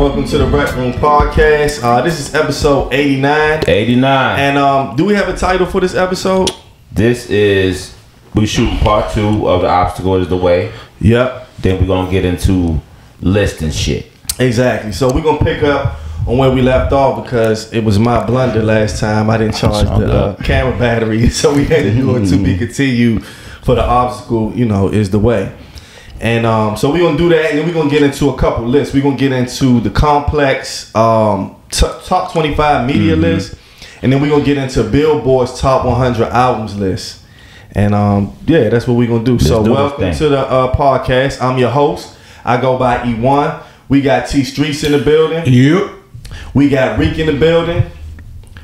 Welcome to the Rec Room Podcast. This is episode 89. 89. And do we have a title for this episode? This is, we shooting part 2 of The Obstacle is the Way. Yep. Then we're going to get into list and shit. Exactly. So we're going to pick up on where we left off because it was my blunder last time. I didn't charge the camera battery, so we had to do it to be continued for The Obstacle, is the way. And so we're going to do that, and then we're going to get into a couple lists. We're going to get into the complex top 25 media list, and then we're going to get into Billboard's top 100 albums list. And yeah, that's what we're going to do. So welcome to the podcast. I'm your host. I go by E1. We got T StreetZ in the building. Yep. We got Reek in the building.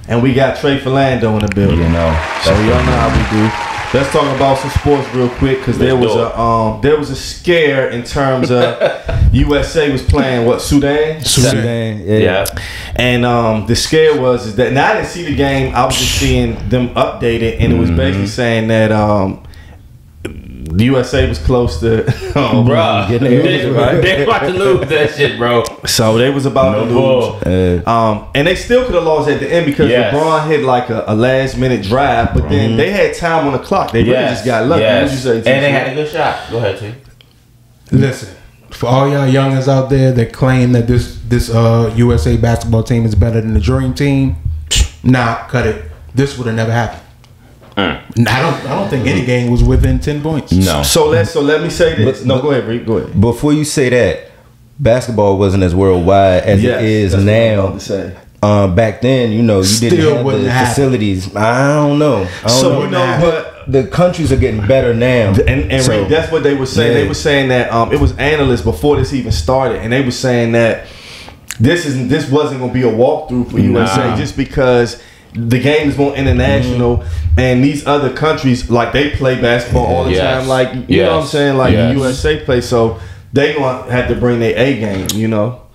And we got Trey Philando in the building. So y'all know how we do. Let's talk about some sports real quick because there was a scare in terms of USA was playing Sudan. Yeah. And the scare was that now I didn't see the game. I was just seeing them updated, and it was basically saying that the USA was close to bro. They about to lose that shit, bro. So they was about to lose. And they still could have lost at the end because LeBron hit like a last minute drive, but then they had time on the clock. They really just got lucky. What you say, and they had a good shot. Go ahead, T. Listen, for all y'all youngins out there that claim that this USA basketball team is better than the Dream Team, nah, cut it. This would have never happened. I don't think any game was within 10 points. No. So let me say this. Go ahead, Reek. Go ahead. Before you say that, basketball wasn't as worldwide as it is now. Back then, you didn't have the facilities. I don't know. But the countries are getting better now. And so, Reek, that's what they were saying. They were saying that it was analysts before this even started, and they were saying that this wasn't going to be a walkthrough for USA just because the game is more international, and these other countries, like, they play basketball all the time, like you know what I'm saying, like the USA play, so they gonna have to bring their A game,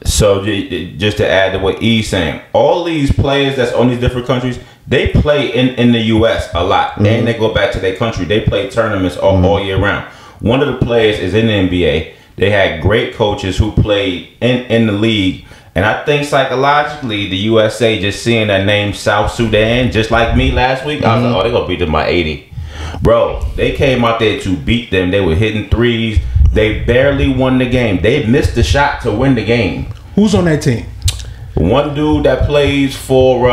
So just to add to what E's saying, all these players that's on these different countries, they play in the US a lot, and they go back to their country. They play tournaments all year round. One of the players is in the NBA. They had great coaches who played in the league. And I think psychologically, the USA just seeing that name South Sudan, just like me last week, I was like, they're going to beat them by 80. Bro, they came out there to beat them. They were hitting threes. They barely won the game. They missed the shot to win the game. Who's on that team? One dude that plays for,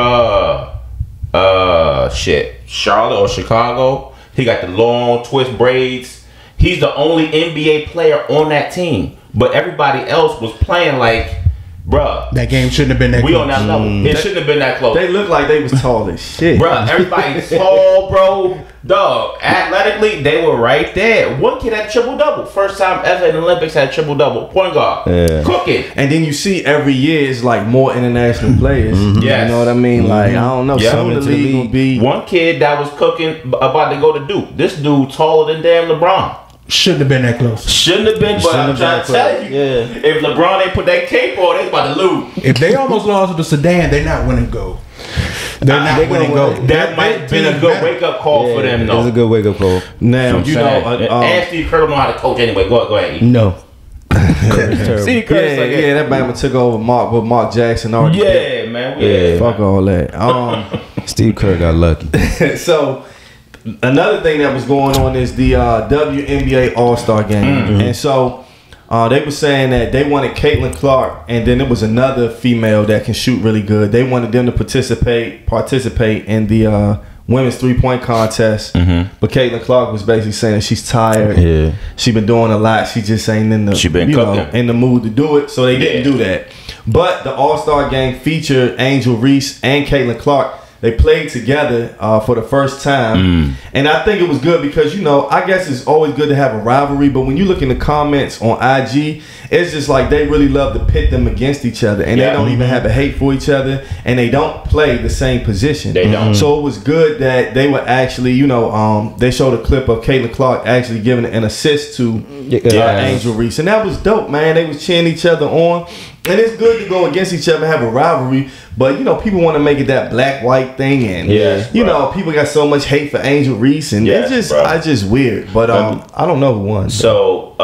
Charlotte or Chicago. He got the long twist braids. He's the only NBA player on that team. But everybody else was playing like... Bruh, that game shouldn't have been that close. We on that level. It shouldn't have been that close. They look like they was tall as shit. Bruh, everybody's tall, bro. Dog, athletically, they were right there. One kid had a triple-double. First time ever in the Olympics had a triple-double. Point guard. Cooking. And then you see every year is like more international players. Yes. You know what I mean? Like, I don't know. Some of the league will be... One kid that was cooking about to go to Duke. This dude taller than damn LeBron. Shouldn't have been that close. Shouldn't have been, but I'm trying to tell you, if LeBron ain't put that cape on, they about to lose. If they almost lost to the Sudan, they're not winning gold. They're not winning gold. That might have been a good wake-up call for them, though. It was a good wake-up call. Now, and Steve Kerr don't know how to coach anyway. Go ahead. No. Steve Kerr, that Bama took over Mark Jackson already. Yeah, man. Fuck all that. Steve Kerr got lucky. So... Another thing that was going on is the WNBA All-Star Game. And so they were saying that they wanted Caitlin Clark, and then there was another female that can shoot really good. They wanted them to participate in the women's three-point contest. But Caitlin Clark was basically saying that she's tired. She been doing a lot. She just ain't in the mood to do it. So they didn't do that. But the All-Star Game featured Angel Reese and Caitlin Clark. They played together for the first time. And I think it was good because, I guess it's always good to have a rivalry. But when you look in the comments on IG, it's just like they really love to pit them against each other. And they don't even have a hate for each other. And they don't play the same position. They don't. So it was good that they were actually, they showed a clip of Caitlin Clark actually giving an assist to Angel Reese. And that was dope, man. They was cheering each other on. And it's good to go against each other and have a rivalry, but people want to make it that black-white thing, and people got so much hate for Angel Reese, and it's just weird. But I don't know who won. So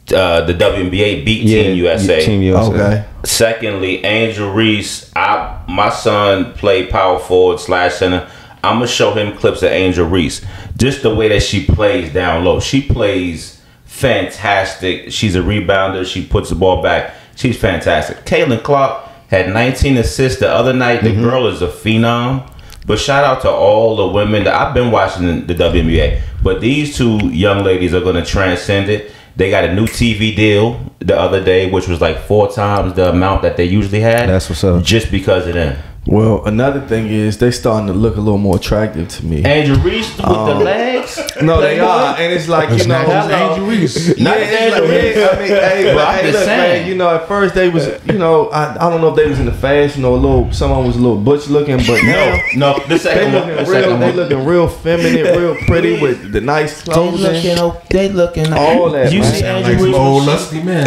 the WNBA beat Team USA. Team USA. Okay. Secondly, Angel Reese. My son played power forward / center. I'm gonna show him clips of Angel Reese. Just the way that she plays down low. She plays fantastic. She's a rebounder. She puts the ball back. She's fantastic. Caitlin Clark had 19 assists the other night. The girl is a phenom. But shout out to all the women that I've been watching the WNBA. But these two young ladies are going to transcend it. They got a new TV deal the other day, which was like 4 times the amount that they usually had. That's what's up. Just because of them. Well, another thing is they starting to look a little more attractive to me. Angel Reese with the legs. No, they are, and it's like It's not just Angel Reese. Not Angel Reese. I mean, hey, But I'm hey, just look, saying. man. You know, at first they was, you know, I don't know if they was in the fashion or a little. Someone was a little butch looking, but now No, the they second one. looking real. They looking real feminine, real pretty with the nice clothes. They looking. All that. You man. see Sound Angel like Reese? some old lusty men.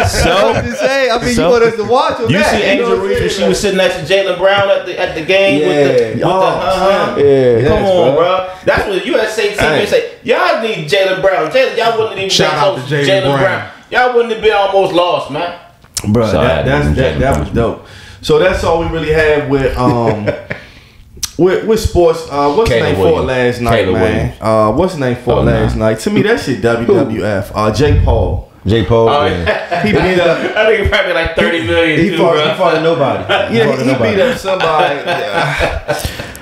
So I'm just saying. I mean, So- you want us to watch them. you see Angel Reese when she was sitting next to Jaylen Brown at the game with the Yeah, Come yes, on, bro. That's what USA team Hey. say. Y'all need Jaylen Brown. Y'all wouldn't even Shout been out close to to Jaylen Jaylen Brown. Y'all wouldn't have been almost lost, man. Bro, Sorry, that was dope. So that's all we really had with with sports. What's the Kayla name Williams. for last night, Kayla man? What's the name for Oh, last night? To me, that shit WWF. Jake Paul. J. Paul. Oh, yeah. He beat up. I think it's probably like 30 million. He too, fought bro. nobody. Yeah, he beat up somebody.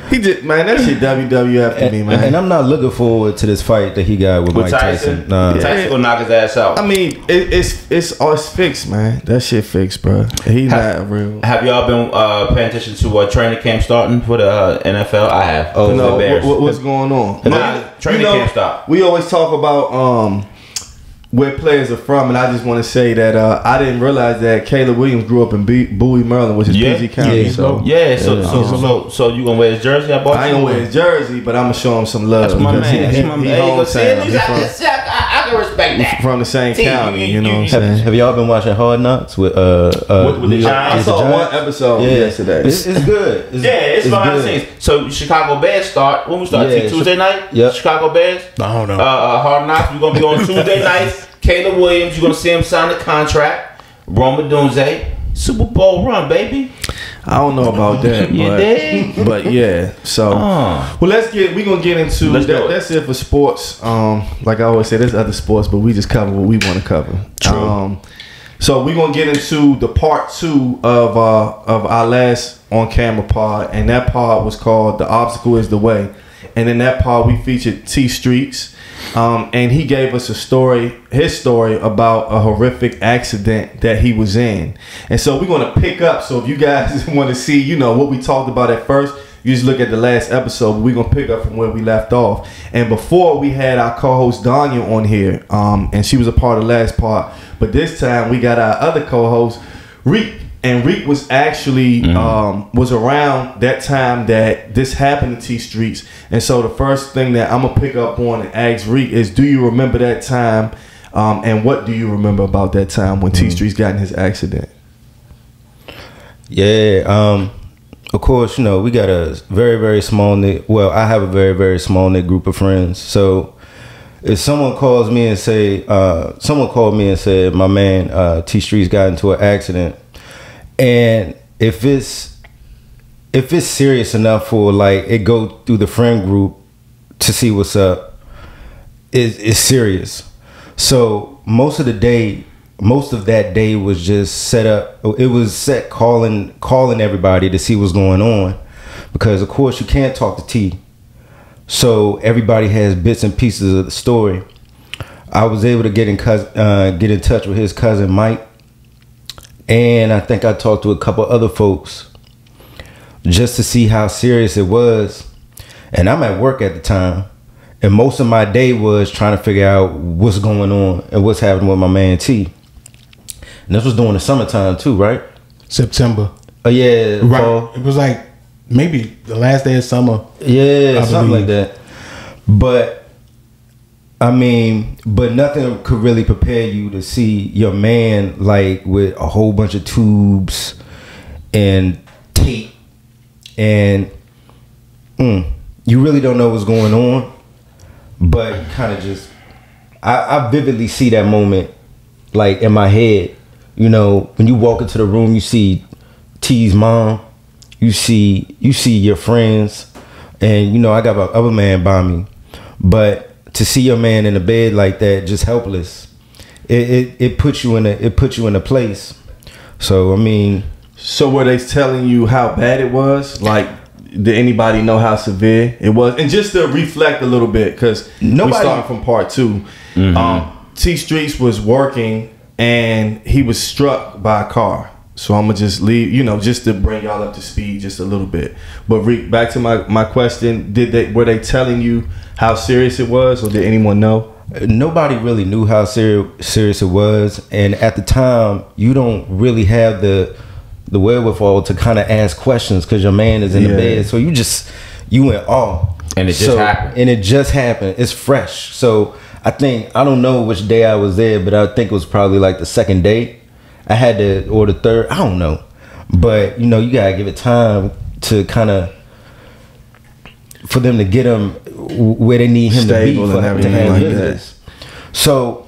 He just, man, that shit WWF to me, man. And I'm not looking forward to this fight that he got with Mike Tyson. Nah. Tyson gonna knock his ass out. I mean, it's fixed, man. That shit fixed, bro. He not real. Have y'all been paying attention to training camp starting for the NFL? I have. Oh, No, the Bears. what's going on? Training camp start. We always talk about where players are from, and I just want to say that I didn't realize that Caleb Williams grew up in Bowie, Maryland, which is PG County. Yeah. So So you gonna wear his jersey? I bought I ain't gonna wear his jersey, but I'm gonna show him some love. That's my because man. That's my man. Hey, go see, at hometown. least I can respect He that. from the same See, county, you know what I'm saying? Have y'all been watching Hard Knocks with With the New York- Giants? I with the saw Giants? one episode yesterday. It's good. It's behind the good. scenes. So Chicago Bears start when we start Yeah, Tuesday night. Yep. Chicago Bears. I don't know. Hard Knocks. We're gonna be on Tuesday nights. Caleb Williams. You're gonna see him sign the contract. Roma Dunze. Super Bowl run, baby. I don't know about that, You dig? but yeah. So well, we gonna get into Let's do that. it. That's it for sports. Like I always say, there's other sports, but we just cover what we want to cover. True. So we're gonna get into the part 2 of our last on camera pod, and that pod was called "The Obstacle Is the Way." And in that pod, we featured T StreetZ, and he gave us his story about a horrific accident that he was in. And so we're gonna pick up. So if you guys want to see, you know, what we talked about at first, you just look at the last episode. But we're gonna pick up from where we left off. And before we had our co-host Danya on here, and she was a part of the last part. But this time we got our other co-host Reek. And Reek was actually was around that time that this happened to T StreetZ. And so the first thing that I'm gonna pick up on and ask Reek is, do you remember that time? And what do you remember about that time when T StreetZ got in his accident? Yeah, of course, you know, we got a very, very small knit. Well, I have a very, very small knit group of friends. So if someone calls me and someone called me and said, my man T StreetZ got into an accident, and if it's serious enough for like it go through the friend group to see what's up, it's serious. So most of that day was just set up. It was set calling everybody to see what's going on, because of course you can't talk to T. So everybody has bits and pieces of the story. I was able to get in touch with his cousin Mike, and I think I talked to a couple other folks just to see how serious it was. And I'm at work at the time, and most of my day was trying to figure out what's going on and what's happening with my man T. And this was during the summertime too, right? September. Oh yeah, Right. fall. It was like maybe the last day of summer. Yeah, I something like believe. that. But I mean, but nothing could really prepare you to see your man like with a whole bunch of tubes and tape, and you really don't know what's going on. But you kind of just, I vividly see that moment like in my head. you know, when you walk into the room, you see T's mom, you see your friends, and you know, I got my other man by me. But to see your man in the bed like that, just helpless, it puts you in a place. So I mean, so were they telling you how bad it was? Like, did anybody know how severe it was? And just to reflect a little bit, because we starting from part 2. T StreetZ was working and he was struck by a car. So I'm gonna just leave, you know, just to bring y'all up to speed just a little bit. But back to my question: were they telling you how serious it was, or did anyone know? Nobody really knew how serious it was, and at the time, you don't really have the wherewithal to kind of ask questions because your man is in the bed. So you went off, and it just happened. It's fresh. So I don't know which day I was there, but I think it was probably like the second day. I had to, or the third, I don't know. But, you know, you got to give it time to kind of, for them to get him where they need him to be for him to have business. So,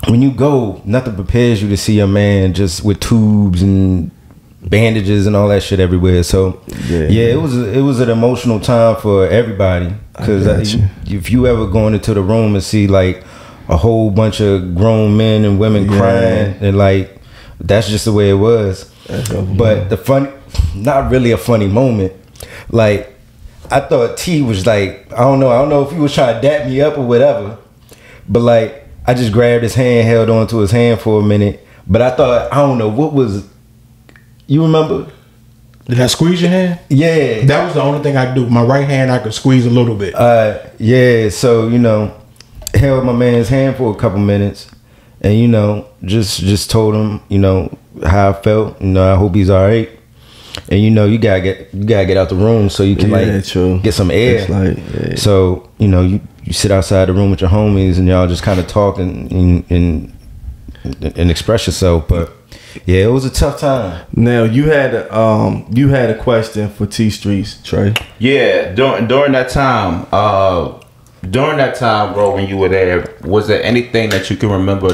when you go, nothing prepares you to see a man just with tubes and bandages and all that shit everywhere. So, it was an emotional time for everybody. Because if you ever going into the room and see, like, a whole bunch of grown men and women crying, and like, that's just the way it was. But not really a funny moment. Like, I thought T was like, I don't know if he was trying to dap me up or whatever, but like, I just grabbed his hand, held on to his hand for a minute. But I thought, I don't know, what was, you remember? Did I squeeze your hand? Yeah. That was the only thing I could do. My right hand, I could squeeze a little bit. Yeah, so, you know, held my man's hand for a couple minutes. And, you know, just told him, you know, how I felt. You know, I hope he's all right. And, you know, you gotta get out the room so you can get some air. So, you know, you sit outside the room with your homies and y'all just kind of talk and express yourself. But yeah, it was a tough time. Now you had a question for T StreetZ, Trey. Yeah, during that time. Bro, when you were there, was there anything that you can remember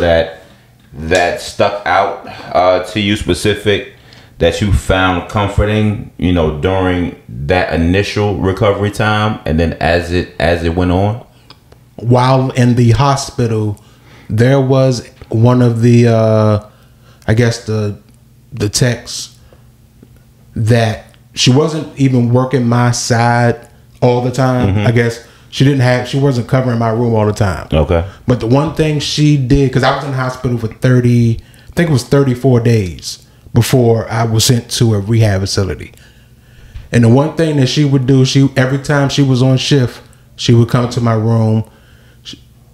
that stuck out to you specific, that you found comforting, you know, during that initial recovery time, and then as it went on? While in the hospital, there was one of the I guess the techs that she wasn't even working my side all the time. I guess she wasn't covering my room all the time. Okay. But the one thing she did, because I was in the hospital for 34 days before I was sent to a rehab facility. And the one thing that she would do, every time she was on shift, she would come to my room.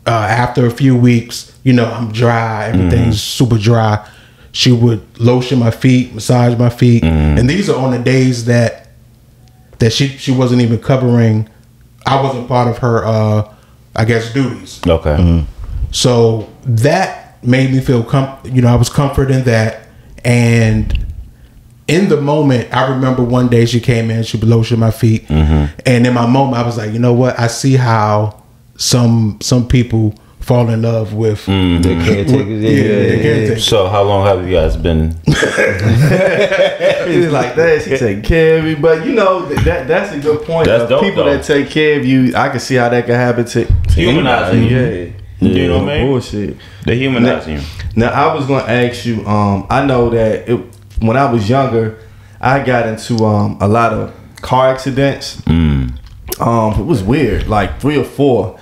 After a few weeks, you know, I'm dry, everything's super dry. She would lotion my feet, massage my feet. And these are on the days that she wasn't even covering. I wasn't part of her, I guess, duties. Okay. So that made me feel, I was comforted in that. And in the moment, I remember one day she came in, she would lotion my feet. And in my moment, I was like, you know what? I see how some people fall in love with the caretakers. So how long have you guys been? It's like that. She take care of me, but you know that's a good point. That's dope, people that take care of you, I can see how that can happen to humanizing you. You know what I mean? Bullshit. They humanizing you. Now I was gonna ask you. I know that when I was younger, I got into a lot of car accidents. It was weird, like 3 or 4.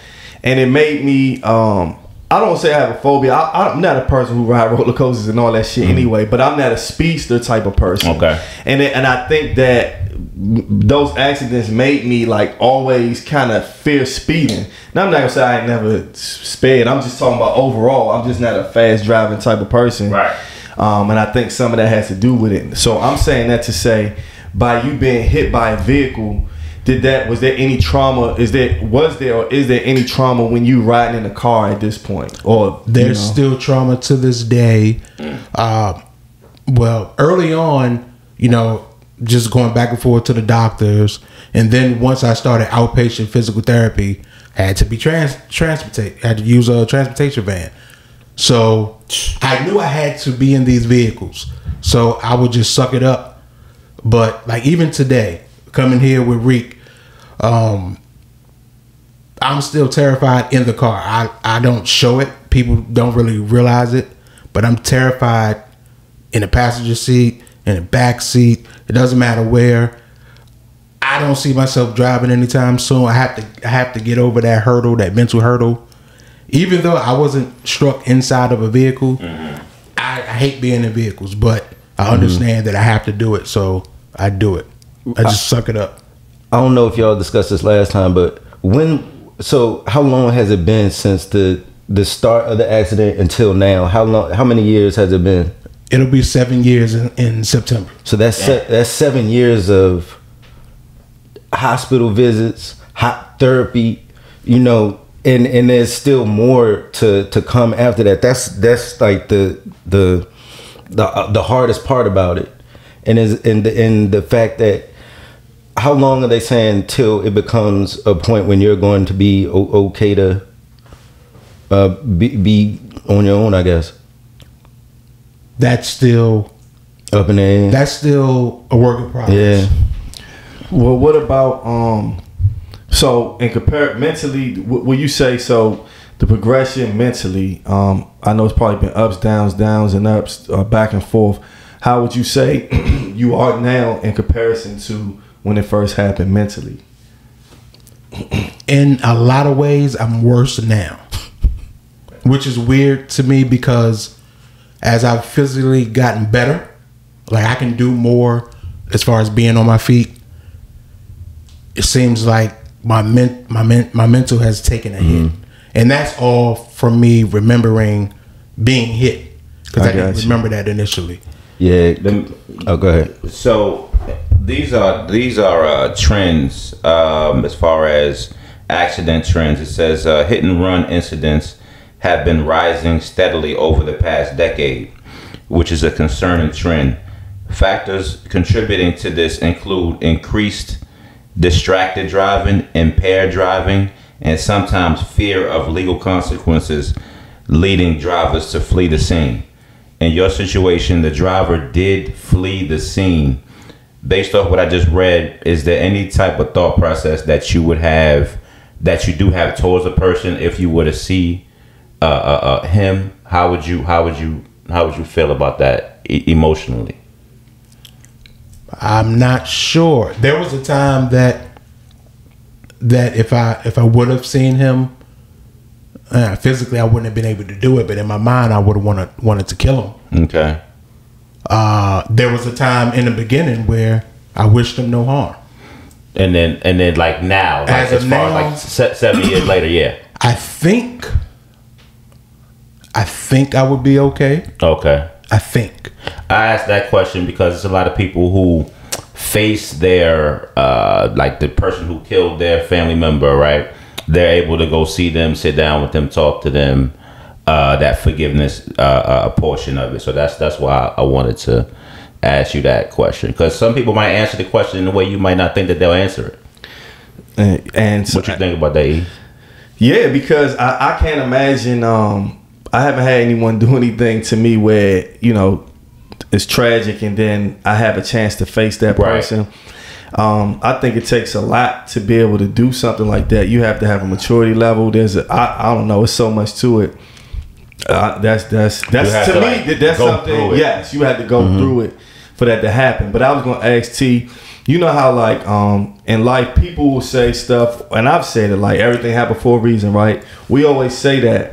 And it made me, I don't say I have a phobia. I'm not a person who ride roller coasters and all that shit anyway, but I'm not a speedster type of person. Okay. And I think that those accidents made me like always kind of fear speeding. Now I'm not gonna say I ain't never sped. I'm just talking about overall. I'm just not a fast driving type of person. Right. And I think some of that has to do with it. So I'm saying that to say, by you being hit by a vehicle, was there any trauma? Is there any trauma when you riding in a car at this point? Or there's still trauma to this day. Well, early on, you know, just going back and forth to the doctors, and then once I started outpatient physical therapy, I had to be transported. I had to use a transportation van. So I knew I had to be in these vehicles. So I would just suck it up. But like even today, coming here with Reek, I'm still terrified in the car. I don't show it. People don't really realize it. But I'm terrified in the passenger seat, in the back seat. It doesn't matter where. I don't see myself driving anytime soon. I have to get over that hurdle, that mental hurdle. Even though I wasn't struck inside of a vehicle, I hate being in vehicles, but I understand that I have to do it, so I do it. I just suck it up. I don't know if y'all discussed this last time, but how long has it been since the start of the accident until now? How many years has it been? It'll be 7 years in September. So that's 7 years of hospital visits, hot therapy, you know, and there's still more to come after that. That's like the hardest part about it, and the fact that how long are they saying till it becomes a point when you're going to be okay to be on your own, I guess. That's still up in the air. That's still a work in progress. Yeah. Well, what about so in mentally, will you say so the progression mentally, I know it's probably been ups, downs and ups, back and forth. How would you say you are now in comparison to when it first happened mentally? In a lot of ways, I'm worse now, which is weird to me because as I've physically gotten better, like I can do more as far as being on my feet. It seems like my mental has taken a hit, and that's all from me remembering being hit because I didn't remember that initially. Yeah. Go ahead. So these are trends as far as accident trends. It says hit and run incidents have been rising steadily over the past decade, which is a concerning trend. Factors contributing to this include increased distracted driving, impaired driving, and sometimes fear of legal consequences, leading drivers to flee the scene. In your situation, the driver did flee the scene. Based off what I just read, is there any type of thought process that you would have, that you do have towards a person if you were to see him? How would you feel about that emotionally? I'm not sure. There was a time that if I would have seen him physically, I wouldn't have been able to do it. But in my mind, I would have wanted to kill him. Okay. There was a time in the beginning where I wished him no harm. And then like now, like as far as like 7 years later, yeah. I think I would be okay. Okay. I think. I asked that question because there's a lot of people who face their like the person who killed their family member, right? They're able to go see them, sit down with them, talk to them, that forgiveness portion of it. So that's why I wanted to ask you that question, because some people might answer the question in a way you might not think that they'll answer it. And so what you think about that, E? Yeah, because I can't imagine. I haven't had anyone do anything to me where, you know, it's tragic and then I have a chance to face that person. Right. I think it takes a lot to be able to do something like that. You have to have a maturity level. I don't know, it's so much to it. That's to me, that's something. Yes, you had to go through it for that to happen. But I was going to ask T, you know how like in life people will say stuff, and I've said it, like everything happened for a reason, right? We always say that.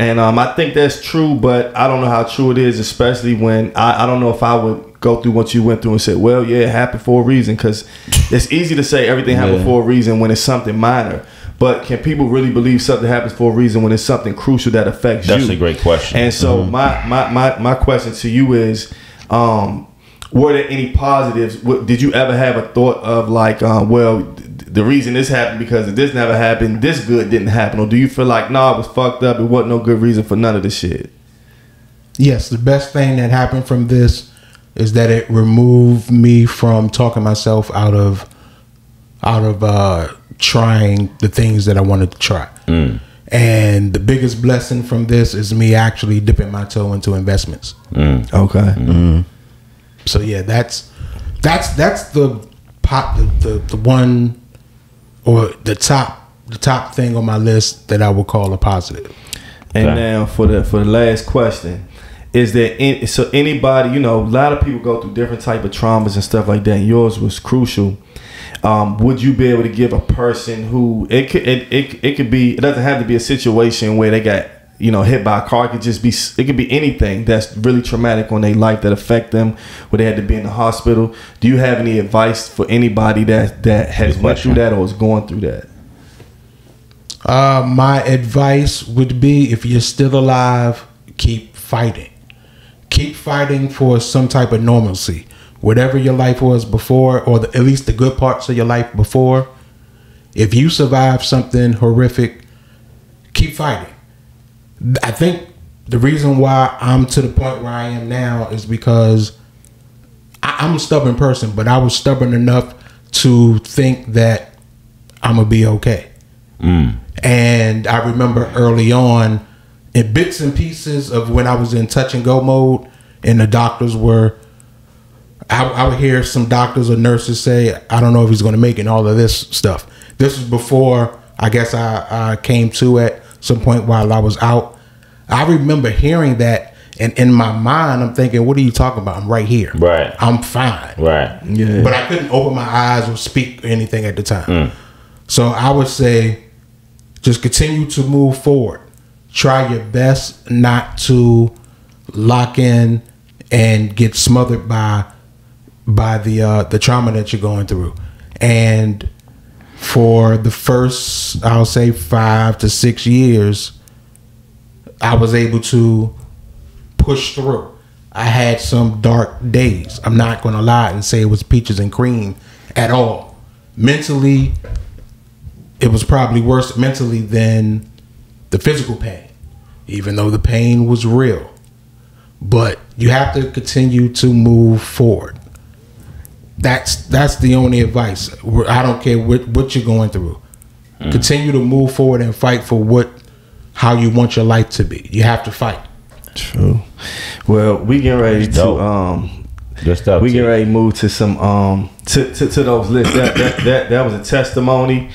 And I think that's true, but I don't know how true it is, especially when I don't know if I would go through what you went through and say, well, yeah, it happened for a reason, because it's easy to say everything happened for a reason when it's something minor. But can people really believe something happens for a reason when it's something crucial that affects you? That's a great question. And so my question to you is, were there any positives? Did you ever have a thought of like, well, the reason this happened because if this never happened, this good didn't happen? Or do you feel like, no, it was fucked up, it wasn't no good reason for none of this shit? Yes, the best thing that happened from this is that it removed me from talking myself out of trying the things that I wanted to try. And And the biggest blessing from this is me actually dipping my toe into investments. Okay. So yeah, that's the one, or the top thing on my list that I would call a positive. And now for the last question, is there anybody, a lot of people go through different type of traumas and stuff like that, and yours was crucial. Would you be able to give a person who it could be, it doesn't have to be a situation where they got hit by a car, it could be anything that's really traumatic on their life that affect them, where they had to be in the hospital. Do you have any advice for anybody that has went through that or is going through that? My advice would be, if you're still alive, keep fighting. Keep fighting for some type of normalcy. Whatever your life was before, or at least the good parts of your life before, if you survived something horrific, keep fighting. I think the reason why I'm to the point where I am now is because I'm a stubborn person, but I was stubborn enough to think that I'm going to be okay. And I remember early on, in bits and pieces of when I was in touch and go mode, and the doctors were, I would hear some doctors or nurses say, I don't know if he's going to make it, and all of this stuff. This was before, I guess, I came to at some point while I was out. I remember hearing that, and in my mind, I'm thinking, what are you talking about? I'm right here. Right. I'm fine. Right. Yeah. But I couldn't open my eyes or speak or anything at the time. So I would say, just continue to move forward. Try your best not to lock in and get smothered by the trauma that you're going through. And for the first, I'll say 5 to 6 years, I was able to push through. I had some dark days. I'm not going to lie and say it was peaches and cream at all. Mentally, it was probably worse mentally than the physical pain, even though the pain was real. But you have to continue to move forward. That's the only advice. I don't care what you're going through. Continue to move forward and fight for how you want your life to be. You have to fight. True. Well, we getting ready to good stuff. We getting ready to move to some to those lists. That was a testimony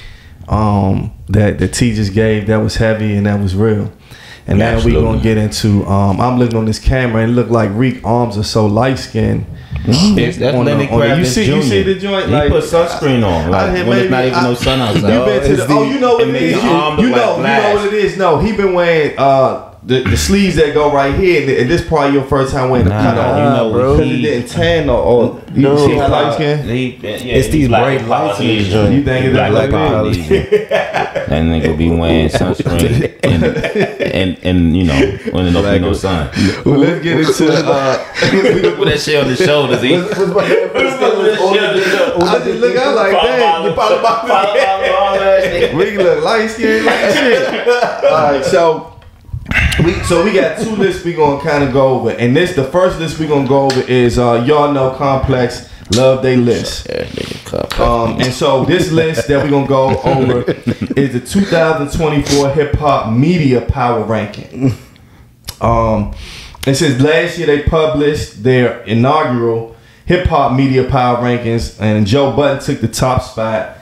that T just gave. That was heavy and that was real. And now we gonna get into. I'm looking on this camera and it look like Reek's arms are so light skinned. That's Lenny Kravitz you see the joint? He like, put sunscreen on, like when it's not even no sun outside. You know what it is. You know what it is. No, he been wearing the sleeves that go right here, and this probably your first time wearing the cut on, bro. Because it didn't tan or you see how light skin. It's these bright lights in this joint. You think it's like that nigga be wearing sunscreen and when there's no sun. Well, let's get into put that shit on the shoulders. I just look out like that. We look light skin like shit. All right, so we got 2 lists we gonna kind of go over, and the first list we gonna go over is y'all know Complex love they list. And so this list that we gonna go over is the 2024 Hip Hop Media Power Ranking. It says last year they published their inaugural Hip Hop Media Power Rankings, and Joe Budden took the top spot.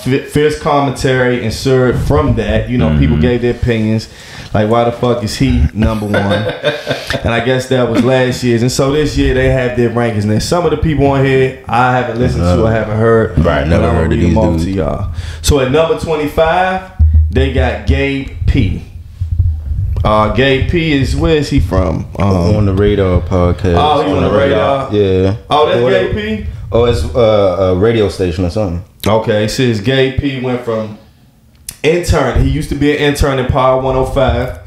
Fierce commentary ensured from that. People gave their opinions, like why the fuck is he number 1? And I guess that was last year's. And so this year they have their rankings. And some of the people on here I haven't listened to, I haven't heard. Right, never heard of these dudes. To y'all. So at number 25, they got Gabe P. Gabe P is, where is he from? On the Radar podcast. Oh, he's on the Radar. Yeah. Oh, that's Gabe P. Oh, it's a radio station or something. Okay, it says Gabe P went from intern. He used to be an intern in Power 105,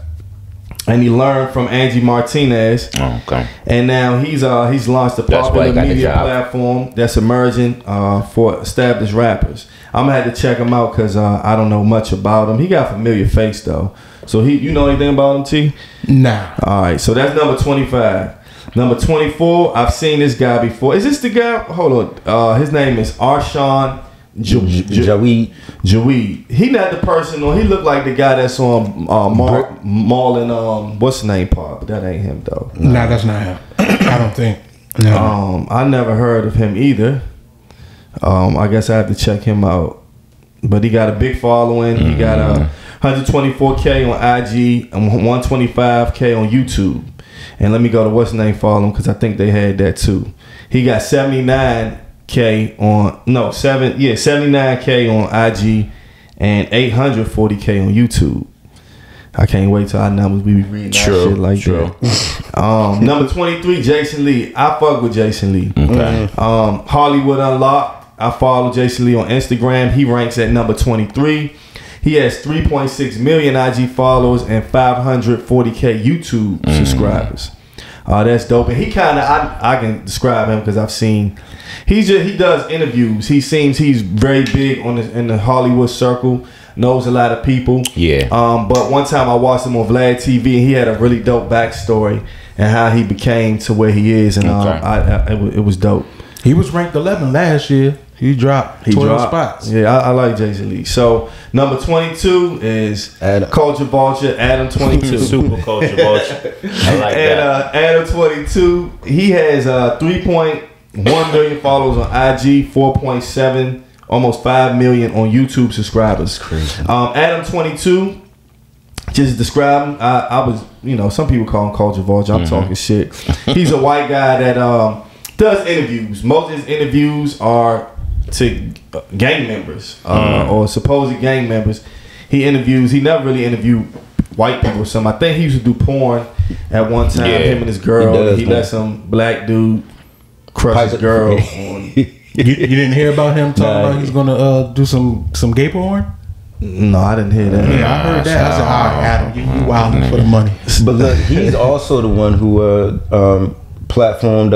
and he learned from Angie Martinez. Oh, okay. And now he's launched a popular media platform that's emerging for established rappers. I'm gonna have to check him out because I don't know much about him. He got a familiar face though. So you know anything about him, T? Nah. All right, so that's number 25. Number 24, I've seen this guy before. Is this the guy? Hold on. His name is Arshawn Jaweed. He not the person, or he looked like the guy that's on Marlon. What's his name, Paul? But that ain't him though. Nah, that's not him. I don't think. No. I never heard of him either. I guess I have to check him out. But he got a big following. He got 124K on IG and 125K on YouTube. And let me go to what's his name following, because I think they had that too. He got 79K on 79K on IG and 840K on YouTube. I can't wait till our numbers we be reading that shit like that. Number 23, Jason Lee. I fuck with Jason Lee. Okay. Hollywood Unlocked. I follow Jason Lee on Instagram. He ranks at number 23. He has 3.6 million IG followers and 540K YouTube subscribers. That's dope. And he kind of, I can describe him because I've seen, he does interviews. He seems he's very big in the Hollywood circle. Knows a lot of people. Yeah. But one time I watched him on Vlad TV, and he had a really dope backstory and how he became to where he is, and it was dope. He was ranked 11 last year. He dropped 12 spots. Yeah, I like Jason Lee. So number 22 is Culture Vulture, Adam 22. Super Culture Vulture. I like that. Adam 22, he has 3.1 million followers on IG, 4.7, almost 5 million on YouTube subscribers. Crazy. Adam 22, just describe him. I was, some people call him Culture Vulture. I'm talking shit. He's a white guy that does interviews. Most of his interviews are to gang members or supposed gang members. He never really interviewed white people or something. I think he used to do porn at one time. Him and his girl. He let some black dude crush his girl. You didn't hear about him talking about he's gonna do some gay porn? No, I didn't hear that. Yeah, I heard that. I said, all right, Adam, you wilding for the money. But look, he's also the one who platformed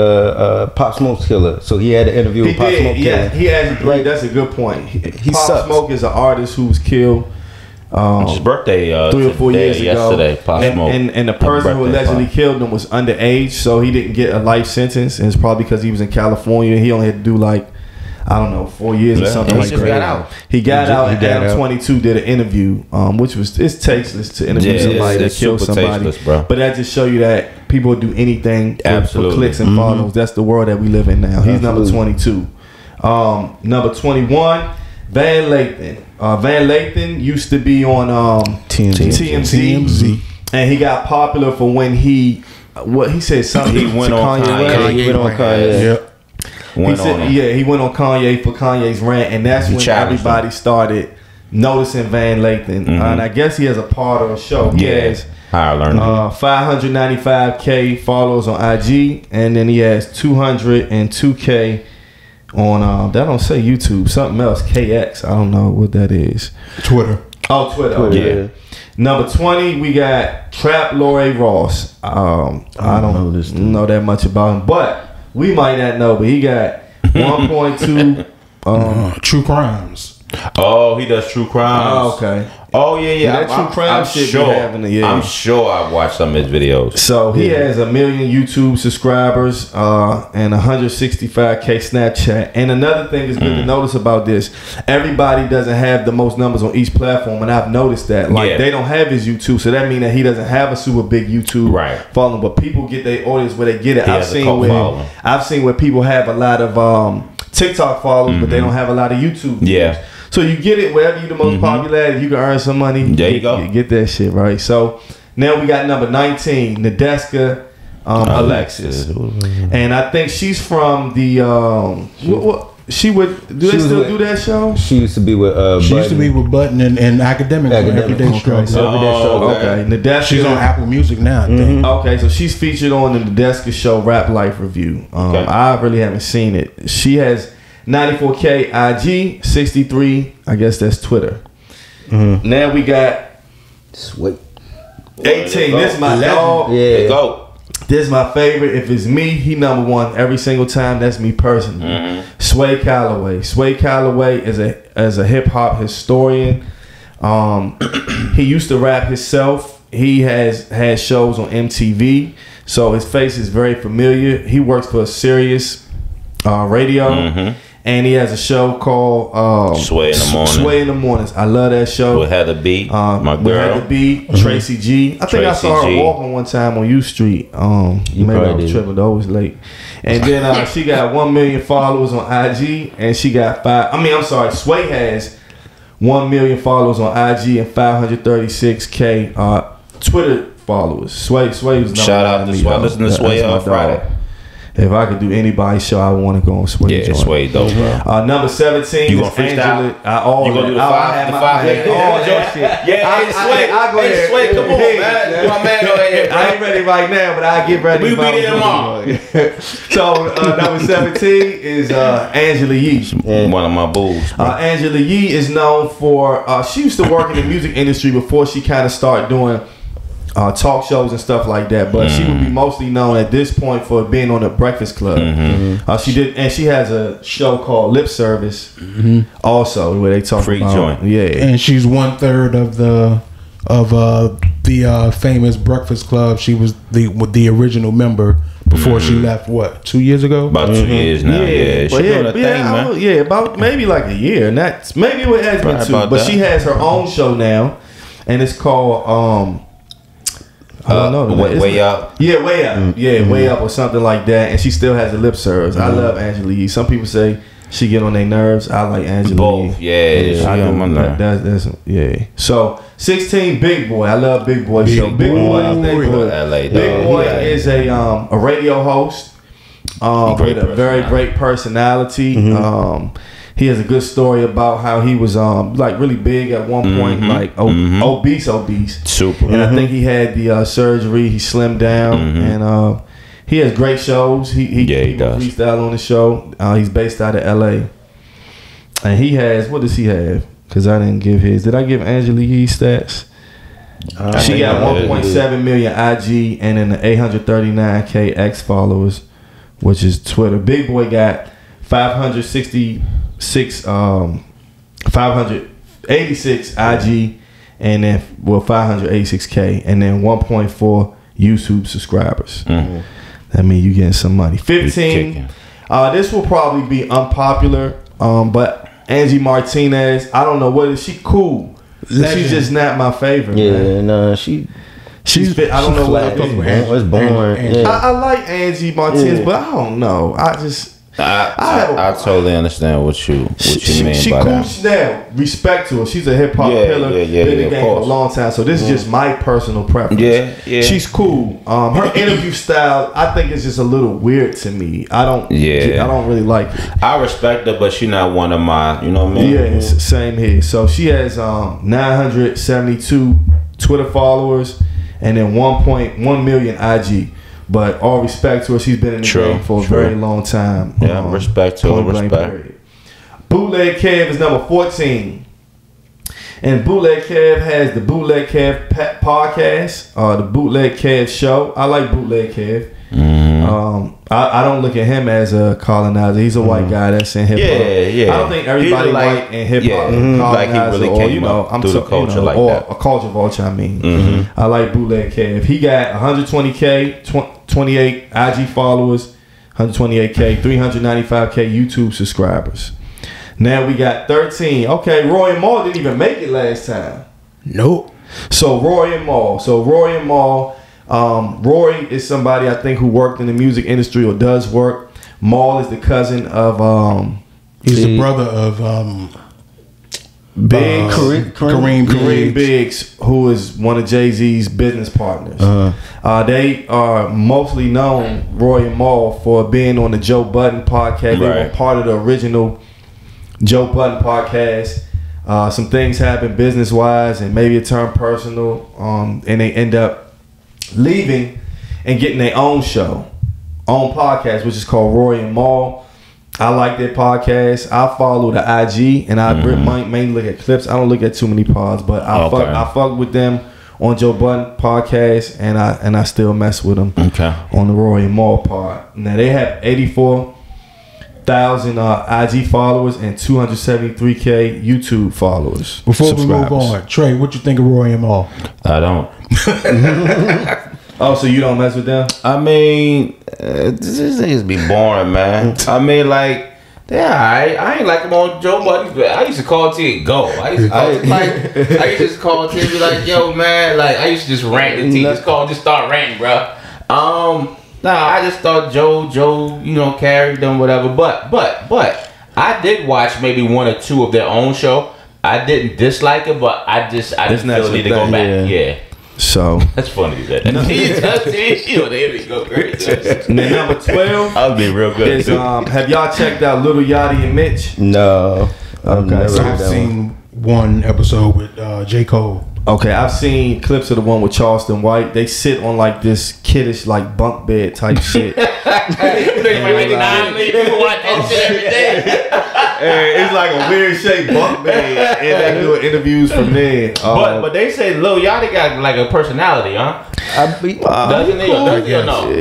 Pop Smoke's killer. So he had an interview with Pop Smoke. Yeah, he has. That's a good point. Pop Smoke is an artist who was killed. His birthday 3 or 4 years yesterday, ago. And the person who allegedly killed him was underage, so he didn't get a life sentence. And it's probably because he was in California. He only had to do 4 years or something like that. He got out. And Adam 22 did an interview, which it's tasteless to interview somebody that killed somebody. But that just show you that people will do anything for clicks and follows. That's the world that we live in now. He's number 22. Number 21, Van Lathan. Van Lathan used to be on TMZ, and he got popular for when he said something. He went on Kanye. He went on Kanye. Yep. He went on Kanye for Kanye's rant, and that's when everybody started noticing Van Lathan. And I guess he has a part of a show. He has 595K followers on IG, and then he has 202K on that don't say YouTube, something else, KX. I don't know what that is. Twitter. Oh, Twitter. Yeah. Number 20, we got Trap Lori Ross. I don't know that much about him, but we might not know, but he got 1.2 True Crimes. Oh, he does True Crimes. Oh, okay. Oh, yeah. That True Crime shit sure. be having I'm sure I've watched some of his videos. So he has 1 million YouTube subscribers and 165K Snapchat. And another thing that's good to notice about this, everybody doesn't have the most numbers on each platform, and I've noticed that. They don't have his YouTube, so that means that he doesn't have a super big YouTube following. But people get their audience where they get it. I've seen where people have a lot of TikTok followers, but they don't have a lot of YouTube views. Yeah. So you get it wherever you're the most popular at, you can earn some money. There you go. You get that shit, right? So now we got number 19, Nadeska Alexis. And I think she's from the she do that show? She used to be with Button and Academic on Everyday Struggle. Okay. Nadeska, she's on Apple Music now, I think. Okay, so she's featured on the Nadeska Show Rap Life Review. I really haven't seen it. She has 94K IG, 63, I guess that's Twitter. Now we got 18. This is my dog. Yeah. Go. This is my favorite. If it's me, he number one every single time. That's me personally. Sway Calloway. Sway Calloway is a hip hop historian. He used to rap himself. He has had shows on MTV, so his face is very familiar. He works for Sirius Radio. And he has a show called Sway in the Morning. Sway in the Mornings. I love that show. With Heather B, my girl. Heather B, Tracy G. I think I saw her walking one time on U Street. Maybe I was tripping. Though it was late. And then she got 1 million followers on IG, and she got Sway has 1 million followers on IG and 536K Twitter followers. Sway was shout out to Sway. Listen to Sway on Friday. If I could do anybody's show, I would want to go on Sway. Yeah, Sway dope, bro. Number 17 you gonna is Angela. You gonna do the five? Sway. I go ahead. Sway, come on, man. My man go ahead, bro. I ain't ready right now, but I get ready. We be there tomorrow. So number 17 is Angela Yee. One of my bulls. Angela Yee is known for she used to work in the music industry before she kind of started doing talk shows and stuff like that, but she would be mostly known at this point for being on the Breakfast Club. She has a show called Lip Service, also where they talk Free about joint. And she's 1/3 of the famous Breakfast Club. She was the original member before she left. What, 2 years ago? About 2 years now. Yeah, she doing a thing, man. About maybe like a year, and that's maybe it has been 2. But that. She has her own show now, and it's called I don't know. Way Up. Yeah, Way Up. Way Up or something like that. And she still has a lip service. I love Angela Yee. Some people say she get on their nerves. I like Angela Both. Yee. Yeah, I do. That's So 16, Big Boy. I love Big Boy show. Big Boy is a radio host with a very great personality. He has a good story about how he was like really big at one point, like obese. Super. And I think he had the surgery. He slimmed down, and he has great shows. He does freestyle on the show. He's based out of LA, and he has, what does he have? Because I didn't give his. Did I give Angela Yee stats? She got 1.7 million IG and then the 839K X followers, which is Twitter. Big Boy got 586 IG and then 586K and then 1.4 YouTube subscribers. That means you getting some money. 15. This will probably be unpopular, but Angie Martinez, I don't know what is she cool. She's just not my favorite. Yeah, man. no, she's fit. I don't know what it is. It's boring. I like Angie Martinez, but I don't know. I totally understand what you mean by that. She cool now. Respect to her. She's a hip hop pillar. Been in the game for a long time. So this is just my personal preference. Yeah. She's cool. Her interview style, I think, is just a little weird to me. I don't really like it. I respect her, but she's not one of my. You know what I mean? Yeah, same here. So she has 972 Twitter followers and then 1.1 million IG. But all respect to her, she's been in the game for a very long time. Yeah, respect to her. Respect. Bootleg Kev is number 14. And Bootleg Kev has the Bootleg Kev podcast, the Bootleg Kev show. I like Bootleg Kev. I don't look at him as a colonizer. He's a white guy that's in hip hop. I don't think everybody white in hip hop like he really came up through the culture like that. A culture vulture, I mean. I like Bootleg Kev. He got 120K, 28 IG followers, 128K, 395K YouTube subscribers. Now we got 13. Okay, Roy and Maul didn't even make it last time. Nope. So Roy and Maul. Roy is somebody I think who worked in the music industry or does work. Maul is the cousin of he's the brother of Biggs, Kareem Biggs, who is one of Jay-Z's business partners. They are mostly known, Roy and Maul, for being on the Joe Budden podcast. They were part of the original Joe Budden podcast. Some things happened business wise and maybe it turned personal, and they end up leaving and getting their own show, own podcast, which is called Roy and Maul. I like their podcast. I follow the IG and I mainly look at clips. I don't look at too many pods, but I fuck with them on Joe Budden podcast, and I still mess with them on the Roy and Maul pod. Now they have 84,000 IG followers and 273K YouTube followers. Before we move on, Trey, what you think of Roy and Maul? I don't. Oh, so you don't mess with them? I mean, these niggas be boring, man. I mean, like, I ain't like him on Joe Budden, but I used to call T and go. I used to just call T and be like, yo, man, like I used to just rant and T just start ranting, bro. I just thought Joe, carried them, whatever. But I did watch maybe one or two of their own show. I didn't dislike it, but I just feel need to go back. Yeah. So that's funny that. There we go. Great. Number 12. I'll be real good. Is, have y'all checked out Lil Yachty and Mitch? No. Okay. So I've seen one episode with J. Cole. Okay, I've seen clips of the one with Charleston White. They sit on like this kiddish like bunk bed type shit. People watch that shit every day. It's like a weird shaped bunk bed, and they do interviews from there. But they say Lil Yachty got like a personality, huh? Doesn't he? No, I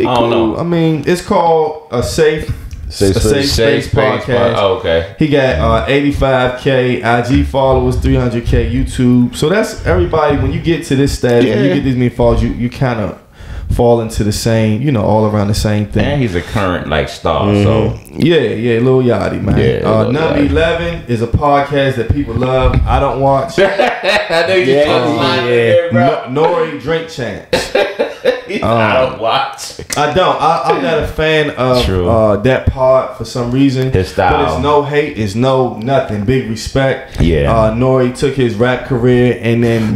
don't know. I mean, it's called a Safe Space podcast. Oh, okay. He got 85K IG followers, 300K YouTube. So that's everybody. When you get to this status, when you get these many followers, you kind of fall into the same, all around the same thing. And he's a current like star. So yeah, Lil Yachty, man. Yeah, Number 11 is a podcast that people love. I don't watch. I know you Nori Drink Champs. I don't watch. I don't. I'm not a fan of that pod for some reason. His style. But it's no hate. It's no nothing. Big respect. Yeah. Nori took his rap career and then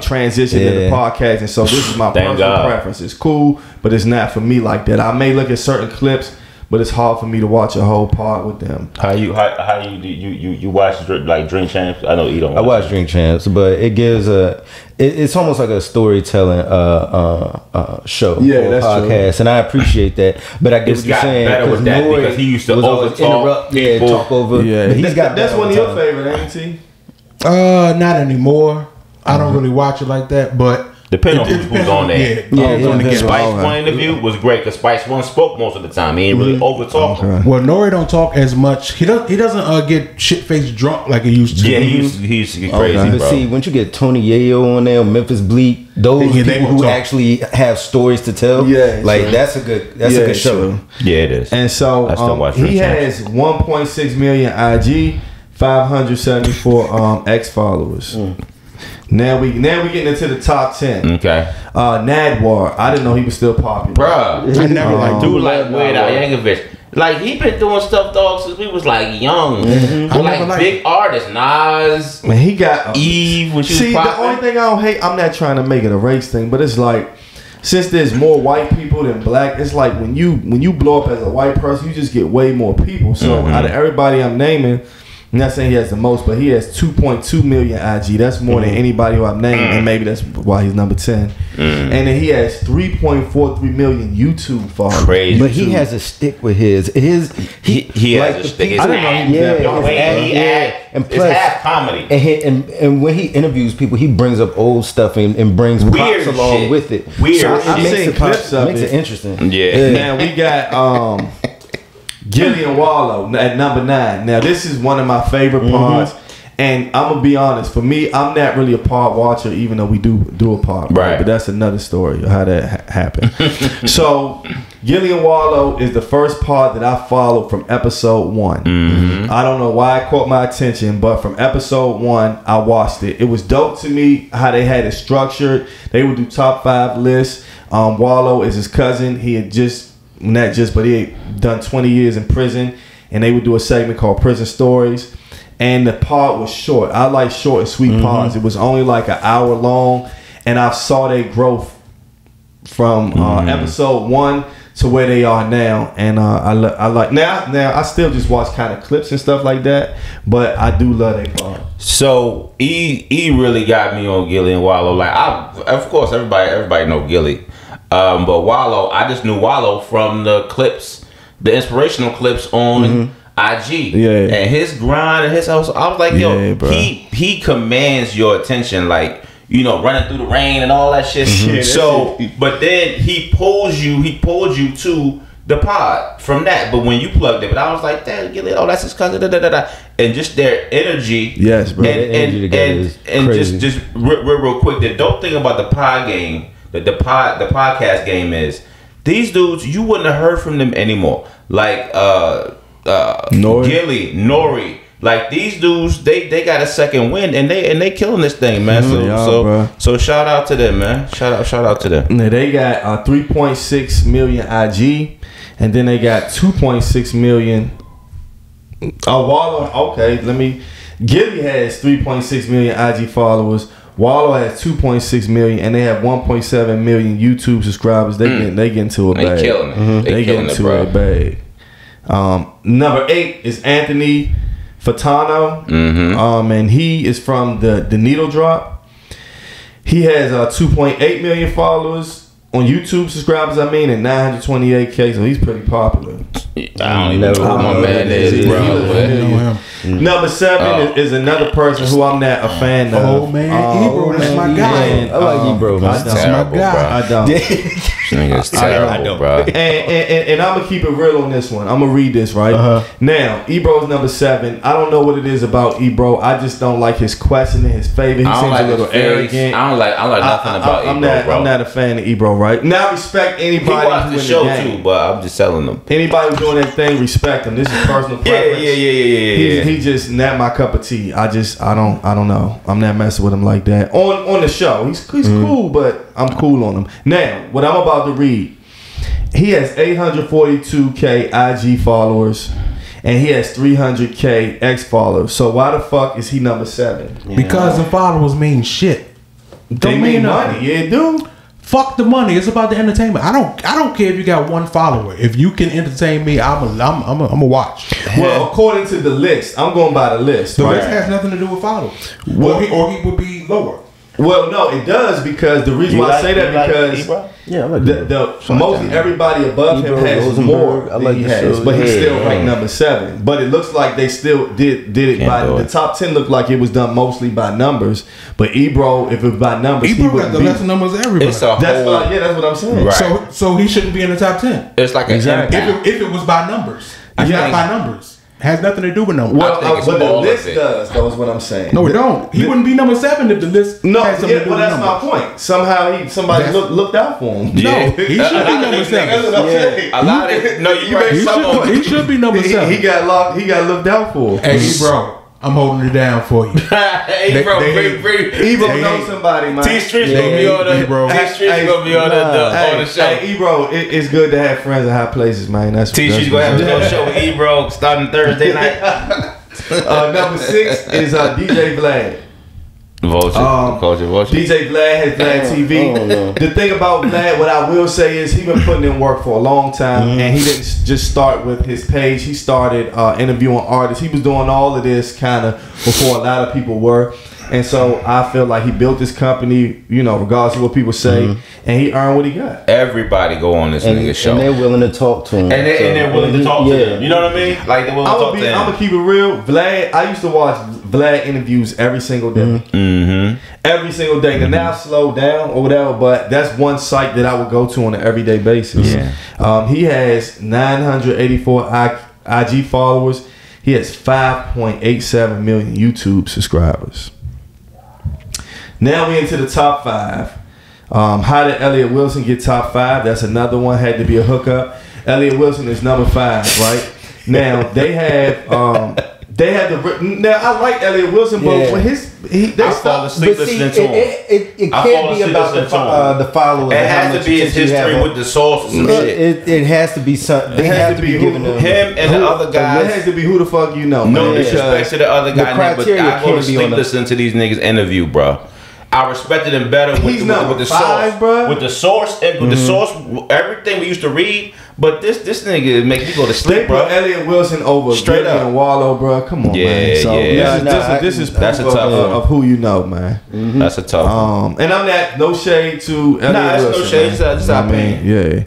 transitioned into podcast. And so this is my personal preference. It's cool, but it's not for me like that. I may look at certain clips, but it's hard for me to watch a whole pod with them. How you watch like Drink Champs? I know you don't. I watch Drink Champs, but it gives it's almost like a storytelling show. Yeah, that's podcast, true. And I appreciate that. But I get what you're saying better with that because he used to overtalk. Talk over. Yeah, he's got. That's one of your favorite, ain't he? Not anymore. I don't really watch it like that, but. Depending on who's on there. Spice One interview was great because Spice One spoke most of the time. He ain't really over talking. Okay. Well, Nori don't talk as much. He doesn't get shit faced drunk like he used to. Yeah, he used to get crazy. But see, once you get Tony Yayo on there, Memphis Bleak, those people who actually have stories to tell, that's a good show. True. Yeah, it is. And so he has 1.6 million IG, 574 X followers. Now we getting into the top 10. Okay. Nadwar. I didn't know he was still popular. Bruh. I never liked dude like Weird Al Yankovic. Like he been doing stuff, dog, since we was like young. Like big artists. Nas. Man, he got Eve when she was popping. The only thing I don't hate, I'm not trying to make it a race thing, but it's like since there's more white people than black, it's like when you blow up as a white person, you just get way more people. So out of everybody I'm naming, I'm not saying he has the most, but he has 2.2 million IG. That's more than anybody who I've named, and maybe that's why he's number 10. And then he has 3.43 million YouTube followers. Crazy. But he has a stick with his. He has a stick. I didn't know he and plus, it's half comedy. And when he interviews people, he brings up old stuff and brings weird props along with it. Weird. So I've seen clips of it. Makes it interesting. Yeah. Now we got Gillian Wallow at number 9. Now this is one of my favorite pods, and I'm gonna be honest. For me, I'm not really a pod watcher, even though we do a pod, right? But that's another story of how that happened. So Gillian Wallow is the first pod that I followed from episode 1. I don't know why it caught my attention, but from episode 1, I watched it. It was dope to me how they had it structured. They would do top 5 lists. Wallow is his cousin. He had but he had done 20 years in prison, and they would do a segment called Prison Stories, and the pod was short. I like short and sweet pods. It was only like an hour long, and I saw their growth from episode 1 to where they are now, and I like now I still just watch kind of clips and stuff like that, but I do love their pod. So he really got me on Gillian Wallow. Like of course everybody know Gilly. But Wallow, I just knew Wallow from the clips, the inspirational clips on IG. And his grind and his house. I was like, yo, he commands your attention, like, running through the rain and all that shit. So, but then he pulled you to the pod from that. But when you plugged it, but I was like, damn, that's his cousin, and just their energy. Yes, bro. And just real quick, the dope thing about the pod game. The podcast game is these dudes, you wouldn't have heard from them anymore. Like Gilly, Nori. Like these dudes, they got a second wind and they killing this thing, man. So shout out to them, man. Shout out to them. Now, they got 3.6 million IG, and then they got 2.6 million. Wallow. Okay, Gilly has 3.6 million IG followers. Wallow has 2.6 million, and they have 1.7 million YouTube subscribers. They get into a bag. They killing it. They get into a bag. Number 8 is Anthony Fatano, and he is from the Needle Drop. He has 2.8 million followers on YouTube subscribers. And 928K, so he's pretty popular. I don't even know who my man is, bro. Number 7 is another person who I'm not a fan of. Oh man, Ebro, that's my guy. I like Ebro, man. That's my guy. I don't. Nigga's terrible, bro. And I'm gonna keep it real on this one. I'm gonna read this right now. Ebro's number 7. I don't know what it is about Ebro. I just don't like his questioning, his favor. He seems a little arrogant. I don't like nothing about Ebro, bro. I'm not a fan of Ebro, right? Now I respect anybody. He watched the show too, but I'm just telling them. Anybody who's doing that thing, respect him. This is personal preference. Yeah. He just not my cup of tea. I don't know. I'm not messing with him like that. On the show, he's cool, but I'm cool on him. Now, what I'm about to read, he has 842K IG followers, and he has 300K X followers. So why the fuck is he number 7? Because the followers mean shit. They mean money. Yeah, dude. Fuck the money. It's about the entertainment. I don't care if you got one follower. If you can entertain me, I'm a watch. Well, according to the list, I'm going by the list. The list has nothing to do with followers. Or he would be lower. Well, no, it does, because the reason why I say that because mostly everybody above him has more than he has, but he's still ranked number 7. But it looks like they still did it by the top 10. Looked like it was done mostly by numbers, but Ebro, if it was by numbers, Ebro got the lesser numbers than everybody. That's what I'm saying. Right. So he shouldn't be in the top 10. It's like if it was by numbers, it's not by numbers. Has nothing to do with numbers. Well, but the list does. That was what I'm saying. No, it don't. He wouldn't be number 7 if the list had something to do with that's numbers. my point. Somehow somebody looked out for him. No, he should be number 7. That's what I'm saying. A lot of He should be number 7. He got looked out for. Hey, bro. I'm holding it down for you. Hey, bro, Ebro knows somebody, man. T StreetZ gonna be on the show. Hey, Ebro, it's good to have friends in high places, man. That's T StreetZ gonna have a show with Ebro starting Thursday night. Number 6 is DJ Vlad. Vulture. DJ Vlad has Vlad TV. The thing about Vlad, what I will say is, he been putting in work for a long time, and he didn't just start with his page. He started interviewing artists. He was doing all of this kind of before a lot of people were. And so I feel like he built this company, regardless of what people say, and he earned what he got. Everybody go on this nigga show, and they're willing to talk to him, and they're willing to talk to him. You know what I mean? Like they're willing to talk to him. I'm gonna keep it real. Vlad, I used to watch Vlad interviews every single day. Every single day. And now slow down or whatever, but that's one site that I would go to on an everyday basis. He has 984 IG followers. He has 5.87 million YouTube subscribers. Now we into the top 5. How did Elliott Wilson get top 5? That's another one. Had to be a hookup. Elliott Wilson is number 5, right? Now they have now I like Elliott Wilson, but when I fall asleep listening to him. It can't be about the followers. It has to be his history with the source or some shit. It has to be something. It has to be him and the other guys. It has to be who the fuck you know. No disrespect to the other guy, but I go to sleep listening to these niggas interview, bro. I respected him better with the source, bro. With the source, everything we used to read. But this nigga make me go to sleep, bro. Elliott Wilson over straight up and Wallow, bro. Come on, man. So this is that's a tough one of who you know, man. That's a tough one. And I'm not no shade to Elliott Wilson. No shade. Just I mean, yeah.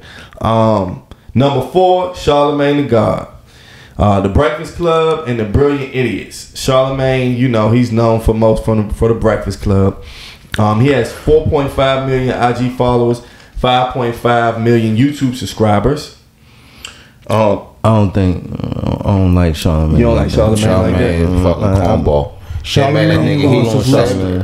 Number 4, Charlamagne the God. The Breakfast Club and the Brilliant Idiots. Charlamagne, he's known for the Breakfast Club. He has 4.5 million IG followers, 5.5 million YouTube subscribers. I don't like Charlamagne. You don't like Charlamagne like that? Fucking cornball.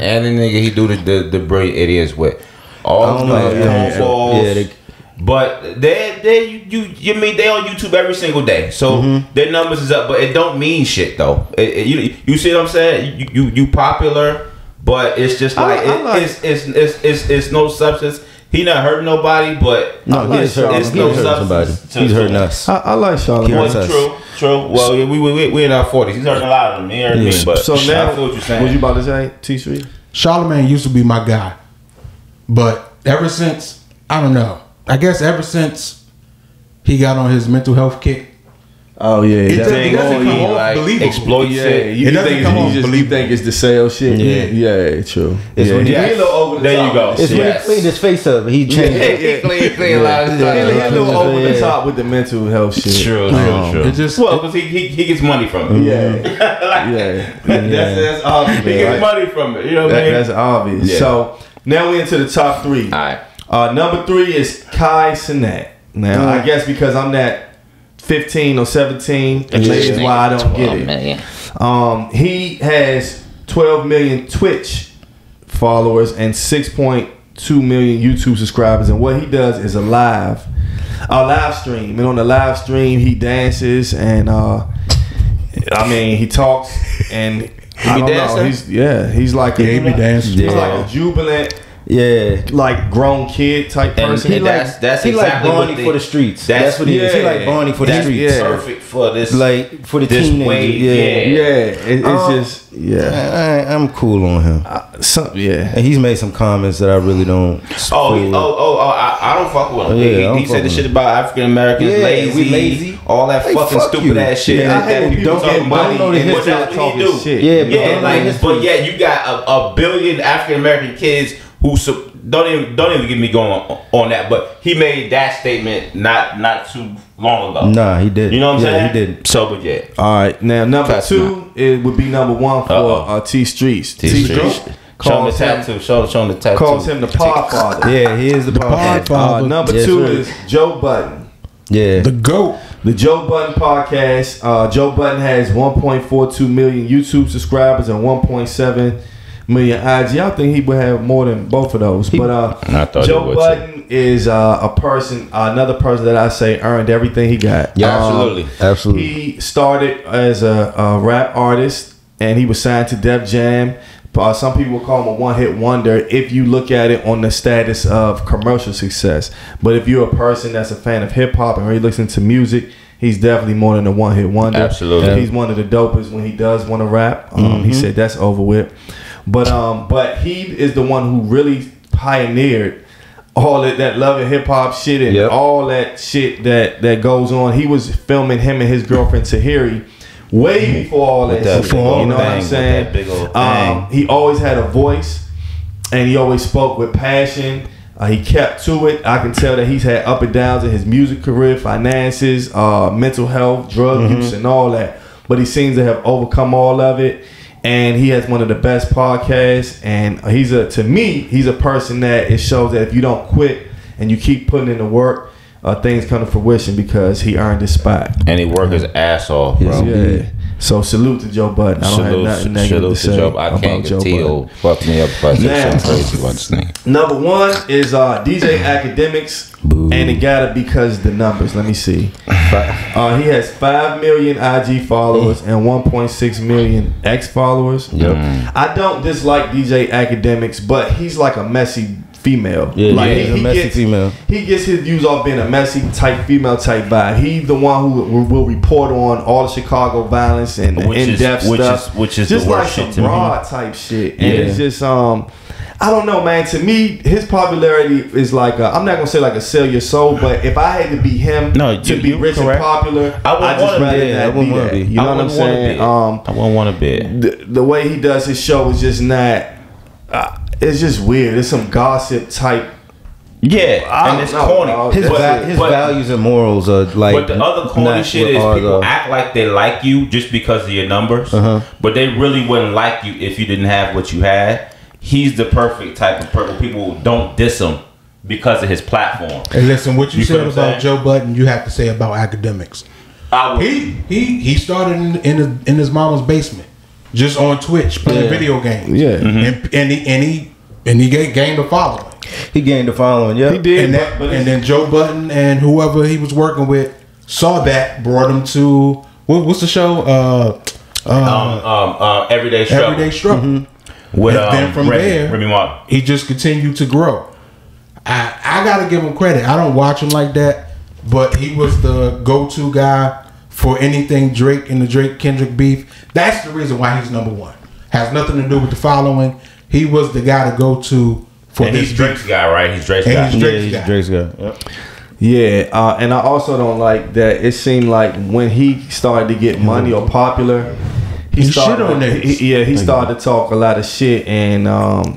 And the nigga he do the Brilliant Idiots with. All cornball. But they on YouTube every single day, so their numbers is up. But it don't mean shit though. You see what I'm saying? You popular, but it's just like it's no substance. He not hurting nobody, but he's hurting us. I like Charlamagne. True. Well, we in our 40s. He's hurting a lot of them. He hurting me, but so now, I feel what you're saying. What you about to say, T Street? Charlamagne used to be my guy, but ever since, I don't know. I guess ever since he got on his mental health kick. Oh yeah, it doesn't come off believable. Exploit shit. You think it's the sale shit. Yeah, true. It's when he a little over the there top. You go. It's when he cleaned his face up. He changed. He cleaned a lot of stuff. He a little over the top with the mental health shit. True. It just because he gets money from it. That's obvious. He gets money from it. You know what I mean? That's obvious. Yeah. So now we into the top 3. All right. Number 3 is Kai Cenat. Now I guess because I'm that 15 or 17, and maybe why I don't get it. He has 12 million Twitch followers and 6.2 million YouTube subscribers, and what he does is a live stream. And on the live stream, he dances and he talks and I don't know. He's like he be dancing. He's like a jubilant. Yeah, like grown kid type person. And that's he exactly like Barney for the streets. That's what he is. He like Barney for the streets. Yeah. Perfect for this, like for the teenagers. It's just I'm cool on him. And he's made some comments that I really don't. I don't fuck with him. He said the shit about African Americans lazy, all that fucking stupid ass shit. I hate people talking about shit. But you got a billion African American kids who don't even get me going on that, but he made that statement not too long ago. Nah, he did. You know what I'm saying? He did. So, but yeah. All right, now number 2 it would be number 1 for T StreetZ. T StreetZ. Show him the tattoo. Show him the tattoo. Calls him the Pod Father. Yeah, he is the Pod Father. Number 2 is Joe Budden. Yeah, the GOAT. The Joe Budden podcast. Joe Budden has 1.42 million YouTube subscribers and 1.7 million IG. I think he would have more than both of those. But Joe Budden is another person that I say earned everything he got. Yeah, absolutely. He started as a rap artist and he was signed to Def Jam. Some people call him a one-hit wonder if you look at it on the status of commercial success. But if you're a person that's a fan of hip-hop and really listens to music, he's definitely more than a one-hit wonder. Absolutely. He's one of the dopest when he does want to rap. He said that's over with. But he is the one who really pioneered all that love and hip hop shit and all that shit that goes on. He was filming him and his girlfriend Tahiri way before all that shit. You know what I'm saying? He always had a voice and he always spoke with passion. He kept to it. I can tell that he's had up and downs in his music career, finances, mental health, drug use, and all that. But he seems to have overcome all of it. And he has one of the best podcasts. And he's a person that it shows that if you don't quit and you keep putting in the work, things come to fruition because he earned his spot. And he worked his ass off, bro. Yeah. So salute to Joe Budden. I don't have nothing negative to say Joe. I can't get T.O. fuck me up if I say something crazy about this thing. Number 1 is DJ Academics. Boo. And it gotta because the numbers. Let me see. He has 5 million IG followers and 1.6 million X followers. Yep. I don't dislike DJ Academics, but he's like a messy female. Yeah, he's a messy female. He gets his views off being a messy type female type vibe. He's the one who will report on all the Chicago violence and in-depth stuff. Which is just the like worst some shit to broad me. type shit. And it's just I don't know, man. To me, his popularity is like I'm not gonna say like a sell your soul, but if I had to be him to be rich and popular, I'd just rather not be that. You know what I'm saying? I wouldn't want to be. The way he does his show is just not. It's just weird. It's some gossip type. Yeah, and it's corny. Dog. His values and morals are like. But the other corny shit is people act like they like you just because of your numbers, but they really wouldn't like you if you didn't have what you had. He's the perfect type of person. People don't diss him because of his platform. And listen, what you said about Joe Budden, you have to say about Academics. He started in his mama's basement, just on Twitch playing video games. Yeah, and he gained a following. He gained the following, yeah. He did. And then Joe Budden and whoever he was working with saw that, brought him to what's the show? Everyday Struggle. Everyday Struggle. Mm-hmm. With then from there, Remy Martin. he just continued to grow. I gotta give him credit. I don't watch him like that, but he was the go-to guy for anything Drake and the Drake Kendrick beef. That's the reason why he's number one. Has nothing to do with the following. He was the guy to go to for and this he's Drake's beef. guy, right? He's Drake's guy. He's Drake's guy. Yep. Yeah, and I also don't like that. It seemed like when he started to get money or popular, he started shit on niggas. He started to talk a lot of shit and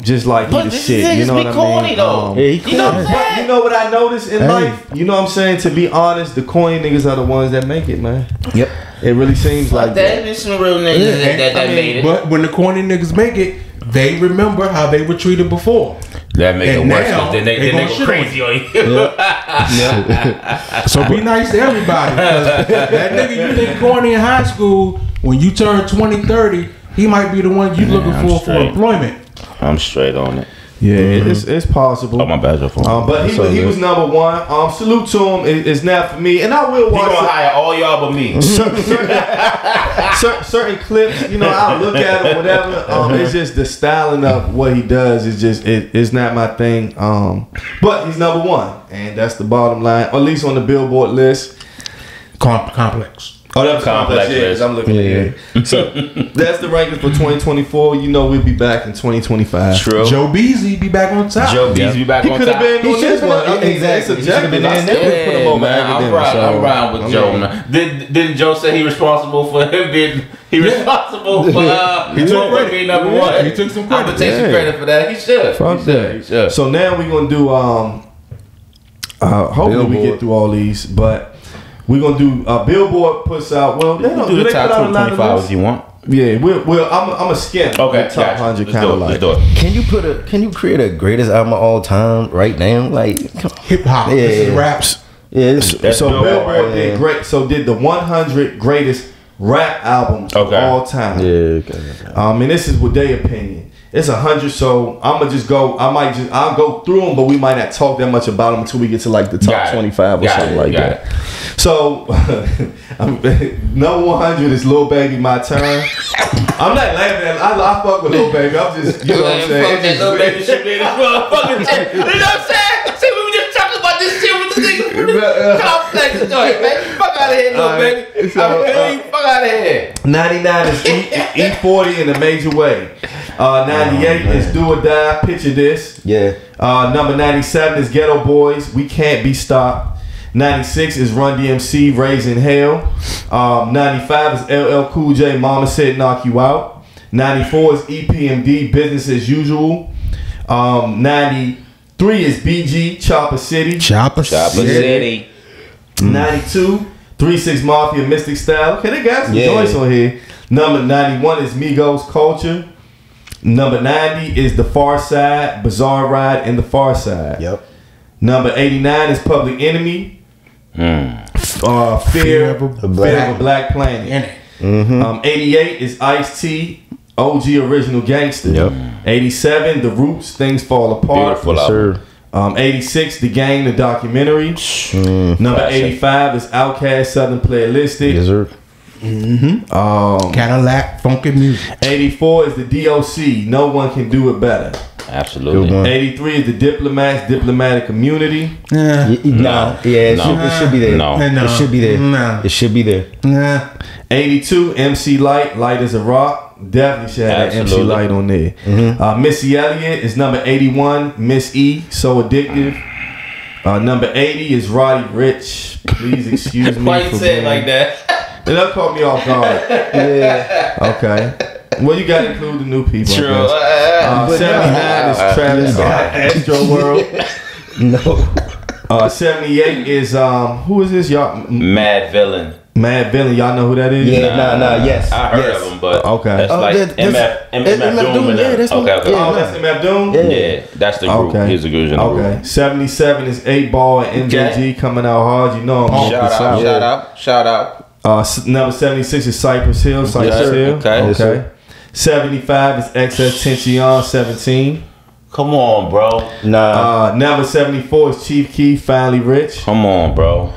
just like he the shit. You know what I mean? You know what I'm saying? But you know what I noticed in life? You know what I'm saying? To be honest, the corny niggas are the ones that make it, man. Yep. It really seems like There been some real niggas that made it. But when the corny niggas make it, they remember how they were treated before. That make And it worse now, because they they gonna go shit crazy on you. So be nice to everybody. 'Cause that nigga you think corny in high school, when you turn 20, 30, he might be the one you looking I'm for straight. employment. I'm straight on it. yeah, it's possible. Oh, my bad, your phone. But he was number one. Salute to him. It's not for me, and I will He watch gonna hire all y'all but me. certain clips. You know, I'll look at him, whatever. It's just the styling of what he does is just it's not my thing. But he's number one, and that's the bottom line, or at least on the Billboard list. Complex. Oh, that's Complex yeah, 'cause list. I'm looking at it. So that's the rankings for 2024. You know, we'll be back in 2025. True. Joe Beasley be back on top. Joe Beasley be back He on could have top. been on this one. I mean, Exactly. it's He should've subjective. been I in still there. would put him over man, academic. I'm riding with Joe. Man. Didn't Joe say he responsible for him being responsible for being number one? He took some I'm credit. gonna take some credit for that. He should. Fuck that. He should. So now we're gonna do hopefully we Billboard. get through all these, but we're gonna do Billboard puts out they don't do they the top put out a lot of 25 lists? if you want. Yeah, I'm a skim. Okay, the top 100 kind of like. Let's do it. Can you create a greatest album of all time right now? Like, come on. Hip hop. Yeah. This is raps. Yeah, That's So Billboard, Billboard did great. So did the 100 greatest rap albums of all time. yeah. Okay. And this is with their opinion. It's 100, so I'm gonna just go. I'll go through them, but we might not talk that much about them until we get to like the top 25 or something like that. So number 100 is Lil Baby, My Turn. I'm not laughing at. I fuck with Lil Baby. I'm just, you know what I'm saying. Fuck that little baby shit, man. This motherfucking shit. You know what I'm saying? See, we were just talking about this shit with this nigga. Complex joint, man. Fuck out of here, little baby. Fuck out of here. 99 is E40 in a major way. 98 is Do or Die, Picture This. Yeah. Number 97 is Ghetto Boys, We Can't Be Stopped. 96 is Run DMC, Raising Hell. 95 is LL Cool J, Mama Said Knock You Out. 94 is EPMD, Business As Usual. 93 is BG, Chopper City. Chopper City. 92, 3-6 Mafia, Mystic Style. Okay, they got some Yeah. joints on here. Number 91 is Migos, Culture. Number 90 is The Far Side, Bizarre Ride, and The Far Side. Yep. Number 89 is Public Enemy. Fear of a Black Planet. 88 is Ice-T, OG Original Gangster. Yep. 87, The Roots, Things Fall Apart. Beautiful album. 86, The Gang, the documentary. Number 85 is Outkast, Southern Playalistic. Yes, sir. Cadillac, funky music. 84 is the DOC, No One Can Do It Better. Absolutely. 83 is the Diplomats, Diplomatic Community. Nah. No. Yeah, it should be there. No. It should be there. No. It should be there. Nah. 82, MC Light, Light as a Rock. Definitely should have MC Absolutely. Light on there. Missy Elliott is number 81, Miss E, So Addictive. Number 80 is Roddy Ricch. Please excuse me. Why you say it like that? That caught me off guard. Yeah. Okay. Well, you got to include the new people. True. 79 is Travis Scott, Astro World. No. 78 is who is this? Y'all, Mad Villain. Mad Villain. Y'all know who that is? Yeah, nah, yes. I heard yes. of him, but Okay. that's like MF Doom. Yeah, that's okay. Oh, that's MF Doom. Yeah, that's the group. Okay. He's the group. Okay. 77 is 8 Ball and MJG coming out hard. You know him. Shout out. Number 76 is Cypress Hill. Cypress Hill. Okay. Okay. 75 is XS Tension 17. Come on, bro. Nah. Number 74 is Chief Keef, Finally Rich. Come on, bro.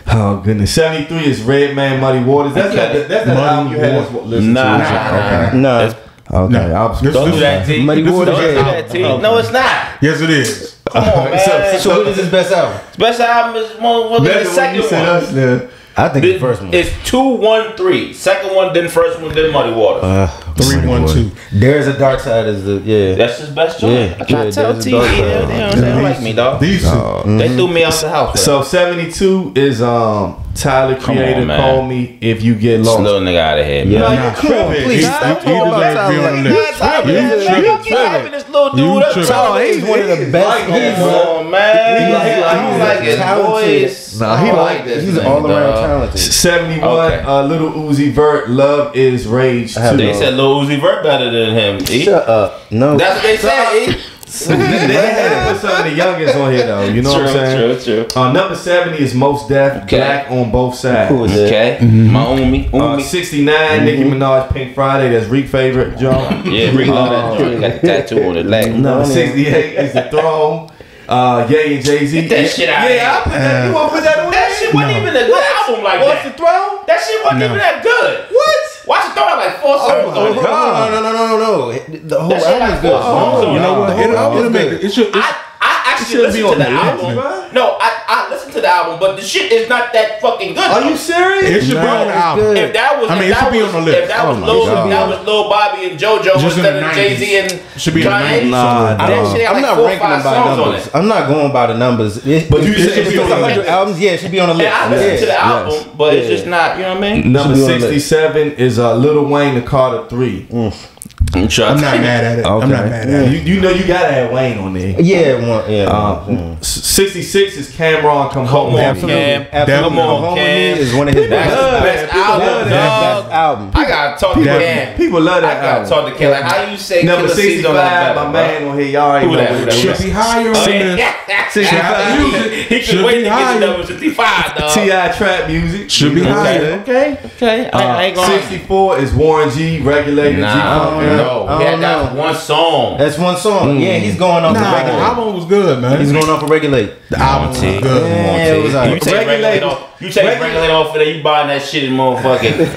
Oh goodness. 73 is Redman, Muddy Waters. That's that album you had us listen to. Nah. Okay. Don't do that, T. Muddy Waters. Don't do that, T. No, it's not. Yes, it is. Come on, man. So what is his best album? His best album is the second one. I think the first one. It's 2, 1, 3. Second one, then first one, then Muddy Waters. 3, 1, 2. There's a Dark Side is the That's his best joint. I try to tell T. They don't like me, dog. These two. They threw me out the house. So 72 is Tyler Creator, man. Call Me If You Get This Lost. little nigga out of here, man. No, Nah, you tripping. please. He's one of the best. Come on, man. He like his voice. Nah, he like this. He's all around talented. 71, Okay. Lil Uzi Vert, Love Is Rage 2. They said Lil Uzi Vert better than him. E. Shut up. No. That's what they said. E. They had to put some of the youngest on here though. You know what I'm saying? True. Number 70 is Most Def, Okay. Black on Both Sides. Who is that? Okay. My Umi. 69, Nicki Minaj, Pink Friday. That's Reek favorite, Joe. Yeah, Rick love that joint. Got the tattoo on his leg. Number 68 is The Throne. Ye and Jay-Z. Get that shit out of Yeah, I put that. You want to put that on That there? shit wasn't even a good album like What's The that. Throne? That shit wasn't even that good. What? Watch it throw out like 4 songs on it. No. The whole That shit album like is good. 4 songs on You it. know what? It'll make it. It should. I actually should be listened to on the the album. list, No, I listened to the album, but the shit is not that fucking good. Are you serious? It should be on the album. If that was, I mean, if it should that be was, on the list. if that was my Lil, God. if that was Lil Bobby and JoJo Just in instead the of Jay Z 90s. and Should be in the Kanye, 90s. Nah, that shit had I'm like not 4 or ranking 5 them by songs on numbers. it. I'm not going by the numbers. But you said if you it's on the 100 list. albums, yeah, it should be on the list. And I listened to the album, but it's just not. You know what I mean? Number Should be on the list. 67 is Lil Wayne, The Carter 3. I'm not mad at it. I'm not mad at it. You know you gotta have Wayne on there. Yeah, 66 is Cameron, Come Home. Come on, Absolutely. Cam. Definitely. Come on, Cam. is one of his That's best. the best album, dog. album. I gotta talk to Cam. People love I that gotta album. talk to Cam. Like, how you say Number Killer C's on that 65, my man on here. Y'all already Who know that? who Who that that? Should be higher on this. 65. He Should can wait be to get higher. to number 65, dog. T.I. Trap Music. Should be higher. Okay. I ain't gonna. 64 is Warren G, Regulator. Nah, G-Funk. no. I He had don't that know. one song. That's one song. Yeah, he's going off Nah, the the regulate. album was good, man. He's going off the regulate. The album was T. good. Yeah, it was You alright. take Regulate- regulate off. You take regulate off of there. You buying that shit in motherfucking. $3.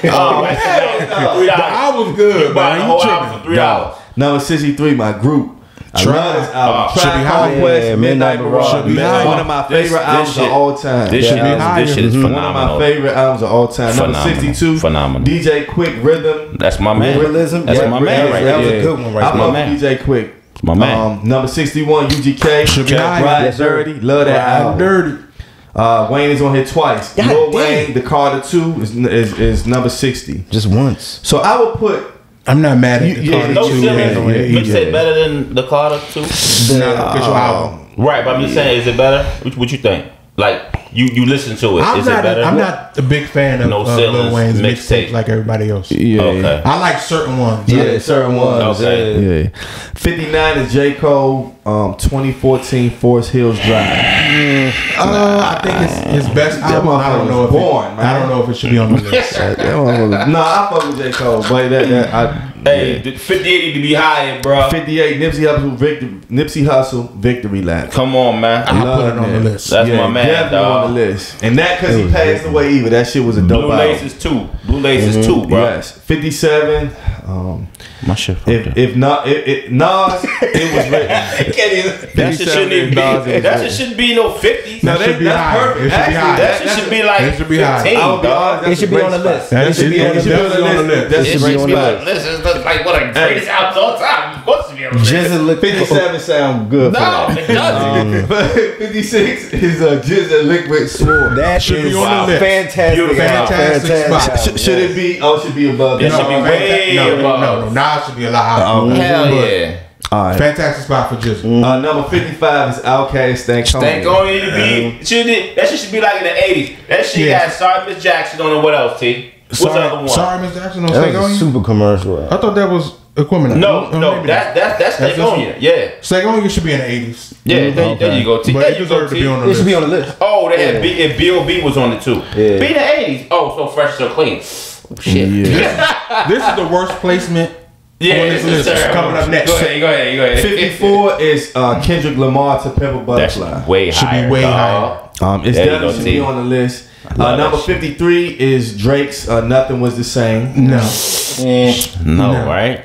The album's good, You buying the man. whole You album for tripping. $3. Number 63, my group. I Tribe. love this album. Should be Tribe higher. Conquest, Yeah, Midnight Midnight Mirage. Should be higher. One of my favorite albums shit- of all time. This shit higher. is One of phenomenal. my favorite albums of all time. Number Phenomenal. 62, Phenomenal. DJ Quick Rhythm. That's my man. Realism. That's Yeah, my man right That was there. a good one right I there. love man. DJ Quick. My man. Number 61, UGK. Should be higher. Ride Yes, sir. Dirty. Love that Ride album. dirty. Wayne is on here twice. God Lil damn. Wayne, The Carter 2 is number 60. Just once. So I would put I'm not mad at the Yeah, Carter No 2 feeling. hands on it Mixtape either. better than the Carter 2. The official album. Right, but I'm just saying, is it better? What you think? Like you listen to it. Is it better? I'm not a big fan of No Lil ceilings, Wayne's mixtape. mixtapes like everybody else. yeah. Okay. I like certain ones. Yeah, certain ones. Okay. Yeah. 59 is J. Cole, 2014 Forest Hills Drive. I think it's his best album. I don't know if born, man. I don't know if it should be on the list. No, I fuck with J. Cole, but Hey, the 58 need to be higher, bro. 58 Nipsey Hussle Victory Lap. Come on, man. I'll put it on the list. That's my man, definitely dog. on the list. And that because he passed away either. That shit was a dope Blue album. Laces 2. Blue Laces 2, bro. Yes. 57. My shit. If not, Nas, it was written. That shit shouldn't even be. That shit shouldn't be no 50s. That should be that's high. perfect. It should be Actually, high. That shit should be like It should be high. 15, I would be dog. honest, that's It should a be great on the spot. list. That should be on the list. That It should should be be on the list. This is like one of the greatest albums of all time. Of course, it should be on the list. Jizz look 57 sound good. for No, that. it doesn't. 56 is Jizz and Liquid Sword. That Should be is on the list. fantastic. Beautiful. Fantastic spot. Should it be? Oh, it should be above. It that. should be way No. above. Nas should be a lot higher. Hell yeah. All right. Fantastic spot for Jizzle. Number 55 is Outkast. Thank Stank on you to be. That shit should be like in the 80s. That shit Yeah. got Sorry Miss Jackson on it. What else, T? What's the other one? Sorry, Miss Jackson. No, That Stay was on a you. super commercial. I thought that was Equipment. No, maybe not. that's Stank this on one. you. Yeah. Stank on you should be in the 80s. Yeah, there you go, T. But There it you go, deserved to T. be on the It list. should be on the list. Oh, they had B.O.B. was on it too. Yeah. Be the 80s. Oh, so fresh, so clean. Shit. This is the worst placement Yeah, on this list. Coming up next. Go ahead. 54 is Kendrick Lamar to Pimp a Butterfly. That's way Should higher. be way dog. higher. It's definitely should be on the list. Number 53 is Drake's Nothing Was the Same. No. No, right?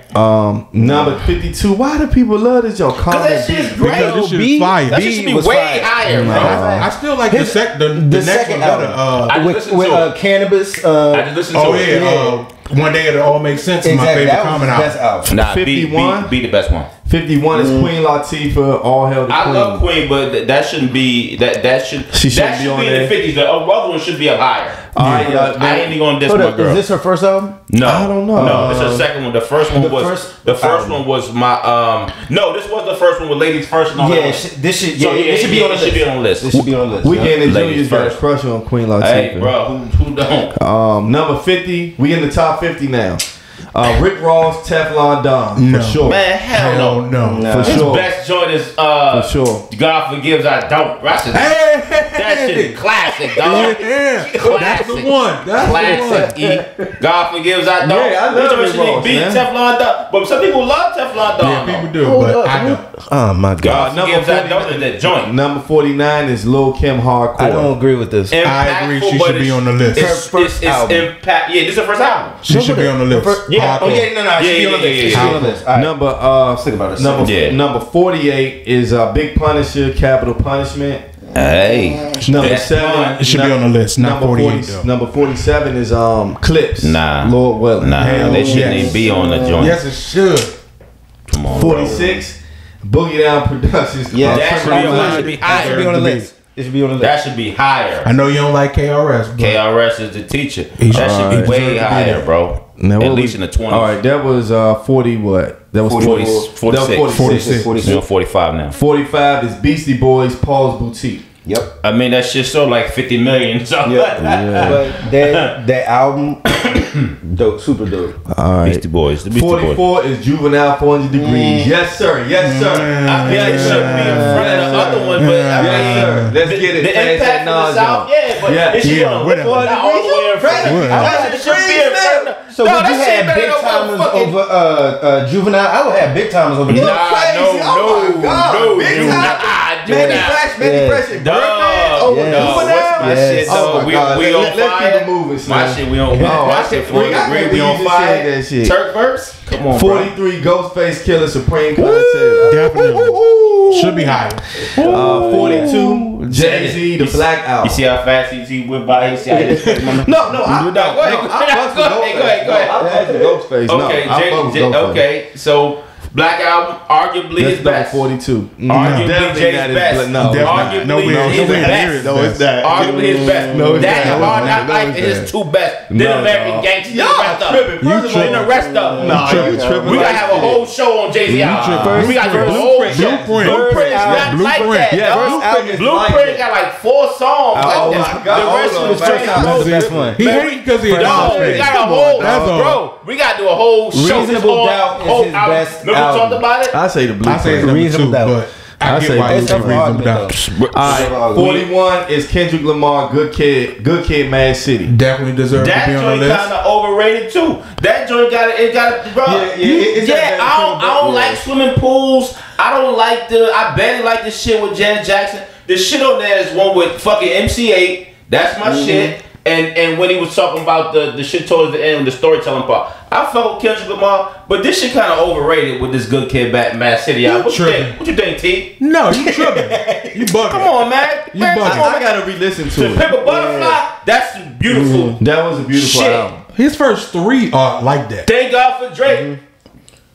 Number 52. Why do people love this? Yo, Cause that shit's great. Because this shit is fire. That shit should be way higher, bro. I still like the next second one better. with Cannabis. I just listened to it. One Day It'll All Make Sense is my favorite Common album. Nah, 51. be the best one. 51 is Queen Latifah, All Hail the Queen. I love Queen, but that shouldn't be that should She shouldn't be on in there. the 50s. The other one should be up higher. I ain't even gonna diss my girl. Is this her first album? No, I don't know. No, it's her second one. The first one album. was my No, this was the first one with Ladies First. And all Yeah, that. this should. So, It should be on the list. It should be on the list. It should be on the list. Weekend and Ladies Junior's got a first. crush on Queen Latifah. Hey, bro, who don't? Number 50. We in the top 50 now. Rick Ross, Teflon Don. No. For sure. Man, hell no. For His sure. best joint is For sure. God Forgives I Don't. That shit is classic, dog. Yeah, Classic. that's the one. That's Classic. the one. God Forgives I Don't. Yeah, I love Rick Ross, beat man. Teflon Don, but some people love Teflon Don. Yeah, people do, but I don't. Oh my God. God Number Forgives I 40 Don't is that joint. Number 49 is Lil Kim Hardcore. I don't agree with this. I agree. She Impactful, should be on the list. It's first album. impact. Yeah, this is her first album. She should be on the list. Yeah. Oh yeah, no, it should be on the list. It should be on the list. All right. Number think about it. number 48 is Big Punisher, Capital Punishment. Hey, Number That's 7 fun. It should be on the list, not 48 though. Number 47 is Clips. Nah. Lord Willing. nah, Hell they shouldn't yes. even be on the joint. Yes, it should. Come on, bro. 46 Boogie Down Productions. Yeah, That should be it higher. should be on the list. It should be on the list. That should be higher. I know you don't like KRS, but KRS is the teacher. He That should- should he be way deserve to be higher, there. bro. Now, At what least was- in the 20s. All right, that was 40 what? That was 40, 46. 46. You're on 45 now. 45 is Beastie Boys, Paul's Boutique. Yep. I mean, that shit sold like 50 million. So But that album, dope, super dope. All right. Beastie Boys. The Beastie Boys. 44 is Juvenile 400 Degrees. Yes, sir. Yes, sir. I mean, it should be in front of the other one, but I Yes, mean, sir. Let's get it. the Fast impact and from the Nas South, on. yeah, but Yeah. it should be Yeah, on whatever. not all the way in front of it. Whatever. It should be in front of So no, would you that shit have better Big go Timers fucking- over Juvenile? I would have Big Timers over Nah, Juvenile. no, Oh my God. no, Big do time. not. Do Manny not. Fresh, Manny Yeah. Fresh, and Dog, Birdman over yeah. dog, Juvenile. what's my Yes. shit, Oh dog? my God. We on Let's keep fire. it moving, son. My shit, we on Oh, my I shit, can't believe we you on just fire. said that shit. Turk verse? Come on, bro. 43 Ghostface Killer Supreme Clientele. definitely should be higher. 42 Jay-Z, The Black Album. You see how fast he went by? You see how he just No, I fucks with Ghostface. Go ahead. No, I fucks with Ghostface. No, Okay, I fuck with Ghostface. okay. So Black Album, arguably That's his number best. 42. Arguably Definitely Jay's that is best. No, Arguably No, we don't his hear it. best. No, it's that. Arguably his best. No, it's That not. and Hard Knock No, Life it's is his two best. Then No, American no. Gangster. Y'all tripping. First of Then the all, rest of them. Nah, you tripping. We gotta have a whole show on Jay-Z album. We gotta do a whole show. Blueprint. Not like that. Yeah, dog. Blueprint is Blueprint like got like 4 songs. Oh Like my that. God, The rest hold of on, the man. That's the best one. He hated because he had Dog, we Ghostface. got a Come whole, on, that's all. bro. We gotta do a whole show. Reasonable Doubt is whole his album. best Remember we album. talked about it? I say the I say Blueprint. it's number Reasonable 2, Doubt. but I I say get why it's it's up for reasonable argument, doubt. All right, 41 is Kendrick Lamar, Good Kid, Mad City. Definitely deserves to That be on the joint list. kind of overrated too. That joint got bro. it's Yeah, I don't like swimming pools. I barely like the shit with Janet Jackson. The shit on there is one with fucking MC8. That's my shit. And when he was talking about the shit towards the end, the storytelling part, I felt Kendrick Lamar, but this shit kind of overrated with this Good Kid, Mad City album. What you think? What you think, T? No, you tripping. You bugging. Come on, man. Man, bugging. come on, I gotta re-listen to To it. Pimp a Butterfly, that's beautiful. That was a beautiful Shit. album. His first 3 are like that. Thank God for Drake.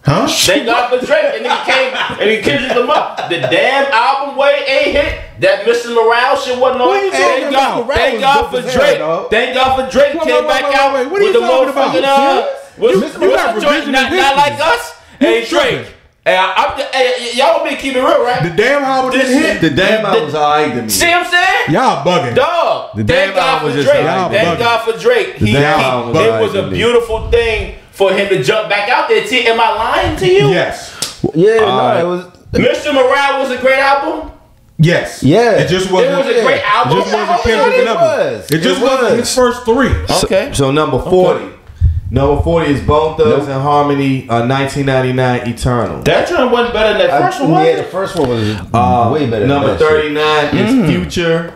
Huh? Thank God for Drake, and he Kendrick Lamar. The damn album way ain't hit. That Mr. Morale shit wasn't on. What are you talking about? Thank God for Drake. Thank God for Drake came back out What are with you the talking about? motherfucking what's You got the joint? revisionist Not history. like us. Hey Drake. Hey, y'all want me to keep it real, right? The damn album didn't hit. The damn album was alright to me. See what I'm saying? Y'all bugging. Dog. The Thank damn God album for was just Drake. alright. Thank God for Drake. The damn album was It alright was a to me. beautiful thing for him to jump back out there. T, am I lying to you? Yes. Yeah, no, it was. Mr. Morale was a great album. Yes. Yeah. It just wasn't. It was a great album. It just wasn't Kendrick it level. was. It just It wasn't was. his first 3. Okay. So number 40 Number 40 is Bone Thugs and Harmony, 1999 Eternal. That joint wasn't better than that first one. Yeah, the first one was way better. Number 39 is Future,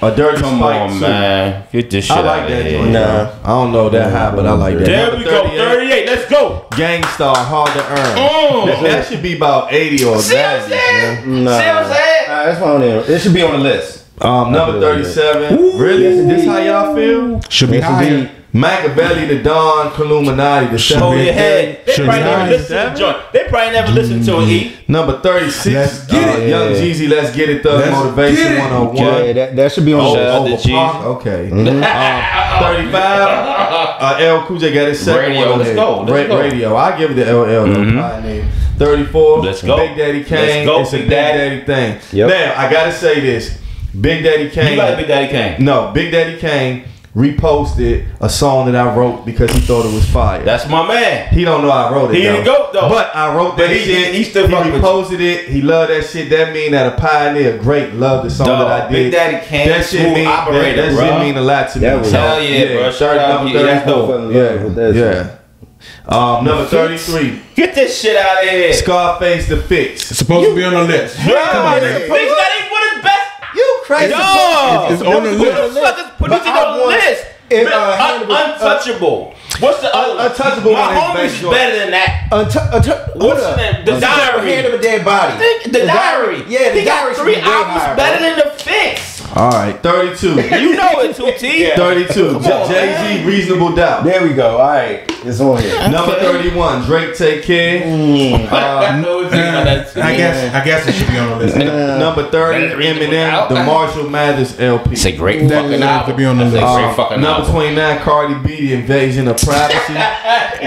a Dirty Come Spike on, 2. man. Get this shit I like out that of here. joint. Nah. I don't know that high, but I like that. There Number we go. 38. Let's go. Gangstar, Hard to Earn. That should be about 80 or 90. See what I'm saying? See what I'm saying? That's why it should be on the list. Number 37. Really? This how y'all feel? Should be higher. Machiavelli, the Don, Illuminati, the Show your head. They Should probably be never nice. listened to the joint. They probably never listened to it. E. Number 36. Let's get it. Young Jeezy, Let's Get It Thug Let's Motivation get it. 101. Yeah, that should be on the Shout out list. to Jeezy. Park, okay. 35. L. Cool J got his second Radio, one. let's go, let's go. Radio. I give it to LL. Pioneer. 34. Let's go. Big Daddy Kane. Let's go, It's a Big Big Daddy thing. Yep. Now, I gotta say this. Big Daddy Kane. You like Big Daddy Kane? No, Big Daddy Kane reposted a song that I wrote because he thought it was fire. That's my man. He don't know I wrote it. He didn't go, though. But I wrote that But he- shit. he still fuck with you. reposted it. He loved that shit. That mean that a pioneer, great, loved the song Dog, that I did. Big Daddy Kane, that shit smooth mean operator, that bro. shit mean a lot to me. That was- Hell yeah, bro. Shout out. Number Yeah, that's dope. 34. Yeah. Number 33. Get this shit out of here. Scarface the Fix. It's supposed to be on the list. Come on, man. Fix that ain't one of his best. You crazy? Dog. It's on the Who list. the fuck is putting But it I on the want- list? if, Untouchable. What's the other? Untouchable My one is homie's best joint. better than that. What's the name? The Diary. Hand of a Dead Body. The Diary. Yeah, the he got Diary should 3 be way albums higher, better bro. than the Fix. All right, 32. You know it, 2T. 32. Jay-Z, Reasonable Doubt. There we go. All right, it's on here. Number 31. Drake, Take Care. I know it's I guess it should be on the list. Number 30. Eminem, The Marshall Mathers LP. It's a great That fucking deserves album. to be on the That's a list. great fucking Number album. 29, Cardi B, The Invasion of Privacy.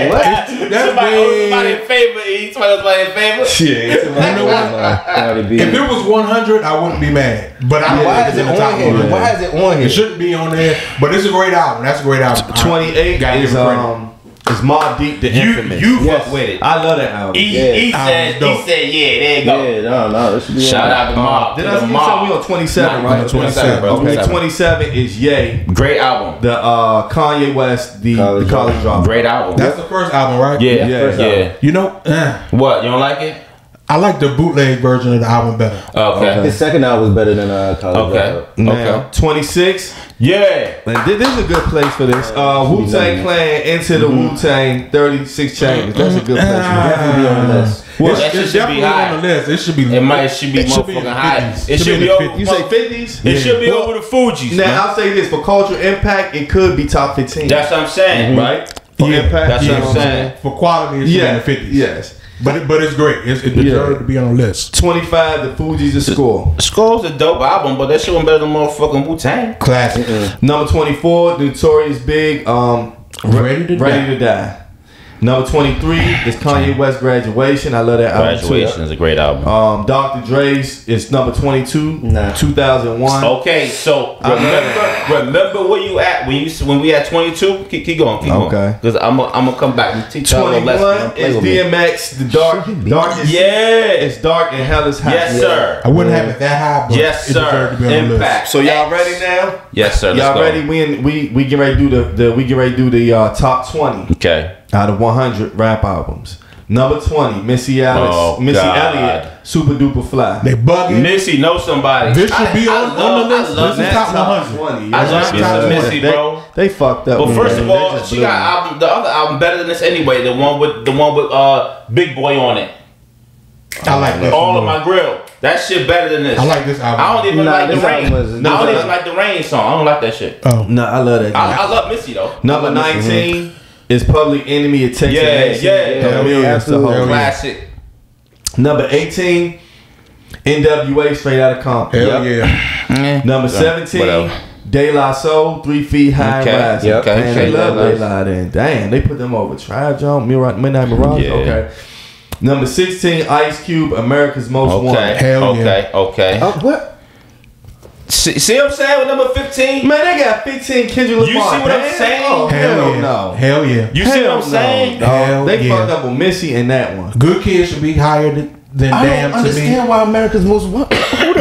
What? Somebody in favor. Somebody in favor. Shit. You know what? If it was 100, I wouldn't be mad. But I Why would is it in the on top here? 100. Why is it on It here? shouldn't be on there, but it's a great album. That's a great album. 28 Gotta give is him credit. Mobb Deep, The Infamous. You Yes. fuck with it. I love that album. He Album's dope. said, yeah, there you go. Yeah, no, it should be Shout on out to Mob. Did to I the see Mob. we on 27, Nah, right? 27, bro. Okay, 27. 27 is Ye, Great album. the Kanye West, the College college dropout. Great album. That's the first album, right? Yeah, Yeah. yeah. You know, What? You don't like it? I like the bootleg version of the album better. Okay. His second album was better than College Okay. Dropout. Now, Okay. 26. Yeah. And this is a good place for this. Wu-Tang Clan, Into the Wu-Tang, 36 Chambers. That's a good place. Definitely be on the list. Well, that shit It's should be definitely high. on the list. It should be. It should be in motherfucking the high. 50s. It should in be the over. 50s. You say 50s? It should be Well, over the Fugees. Now, man. I'll say this. For cultural impact, it could be top 15. That's what I'm saying. right? For Yeah, impact. That's you what know I'm saying. For quality, it should be in the 50s. Yes. But it's great. It deserves to be on the list. 25, The Fugees, The Score. Skull's a dope album, but that shit was better than motherfucking Wu-Tang. Classic. Number 24, Notorious Big, Ready to Die. Number 23 is Kanye West, Graduation. I love that album Graduation is a great album. too. Dr. Dre's is number 22, Nah. 2001. Okay, so remember where you at when we at 22. Keep going. Okay. Because I'm gonna come back and teach y'all a 21 lesson. is DMX, The Darkest. Yeah. It's dark and hell is hot. Yes, sir. I wouldn't have it that high, but Yes, it sir. deserved to be on the list. Impact. So y'all ready now? Yes, sir. Let's Y'all go. ready? We get ready to do the top 20 Okay. out of 100 rap albums. Number 20, Missy Oh, Elliott, God. Super Duper Fly. They bugging. Missy know somebody. This should be on the list. I love This is that. top 100. 20. I love top Missy, bro. They fucked up. But first man. of all, They just she blew got me. the other album better than this anyway. The one with Big Boy on it. I like this. All one of more. my grill. That shit better than this. I like this album. I don't even Nah, like the this rain. album was- No, I don't even like the rain song. I don't like that shit. Oh, No, I love that. I love Missy though. Number 19 is Public Enemy. It takes Yeah, a nation yeah. of millions to Absolutely. hold. Classic. Number 18, NWA, Straight Outta Compton. hell yeah. Number 17, whatever. De La Soul, 3 Feet High Okay, and Rising. yep. Man, okay, they love nice. De La then. Damn, they put them over Tribe Jump, Midnight Mirage. Yeah. Okay. Number 16, Ice Cube, America's Most Okay. Wanted. Hell yeah. Okay. What? See what I'm saying with number 15? Man, they got 15 Kendrick Lamar. You see what I'm Damn. saying? Oh, Hell hell yeah. no. Hell yeah. You see what Hell I'm saying? no, dog. Hell They yeah. fucked up with Missy in that one. Good Kids should be higher than I Damn don't to me. understand why America's Most Wanted. Hold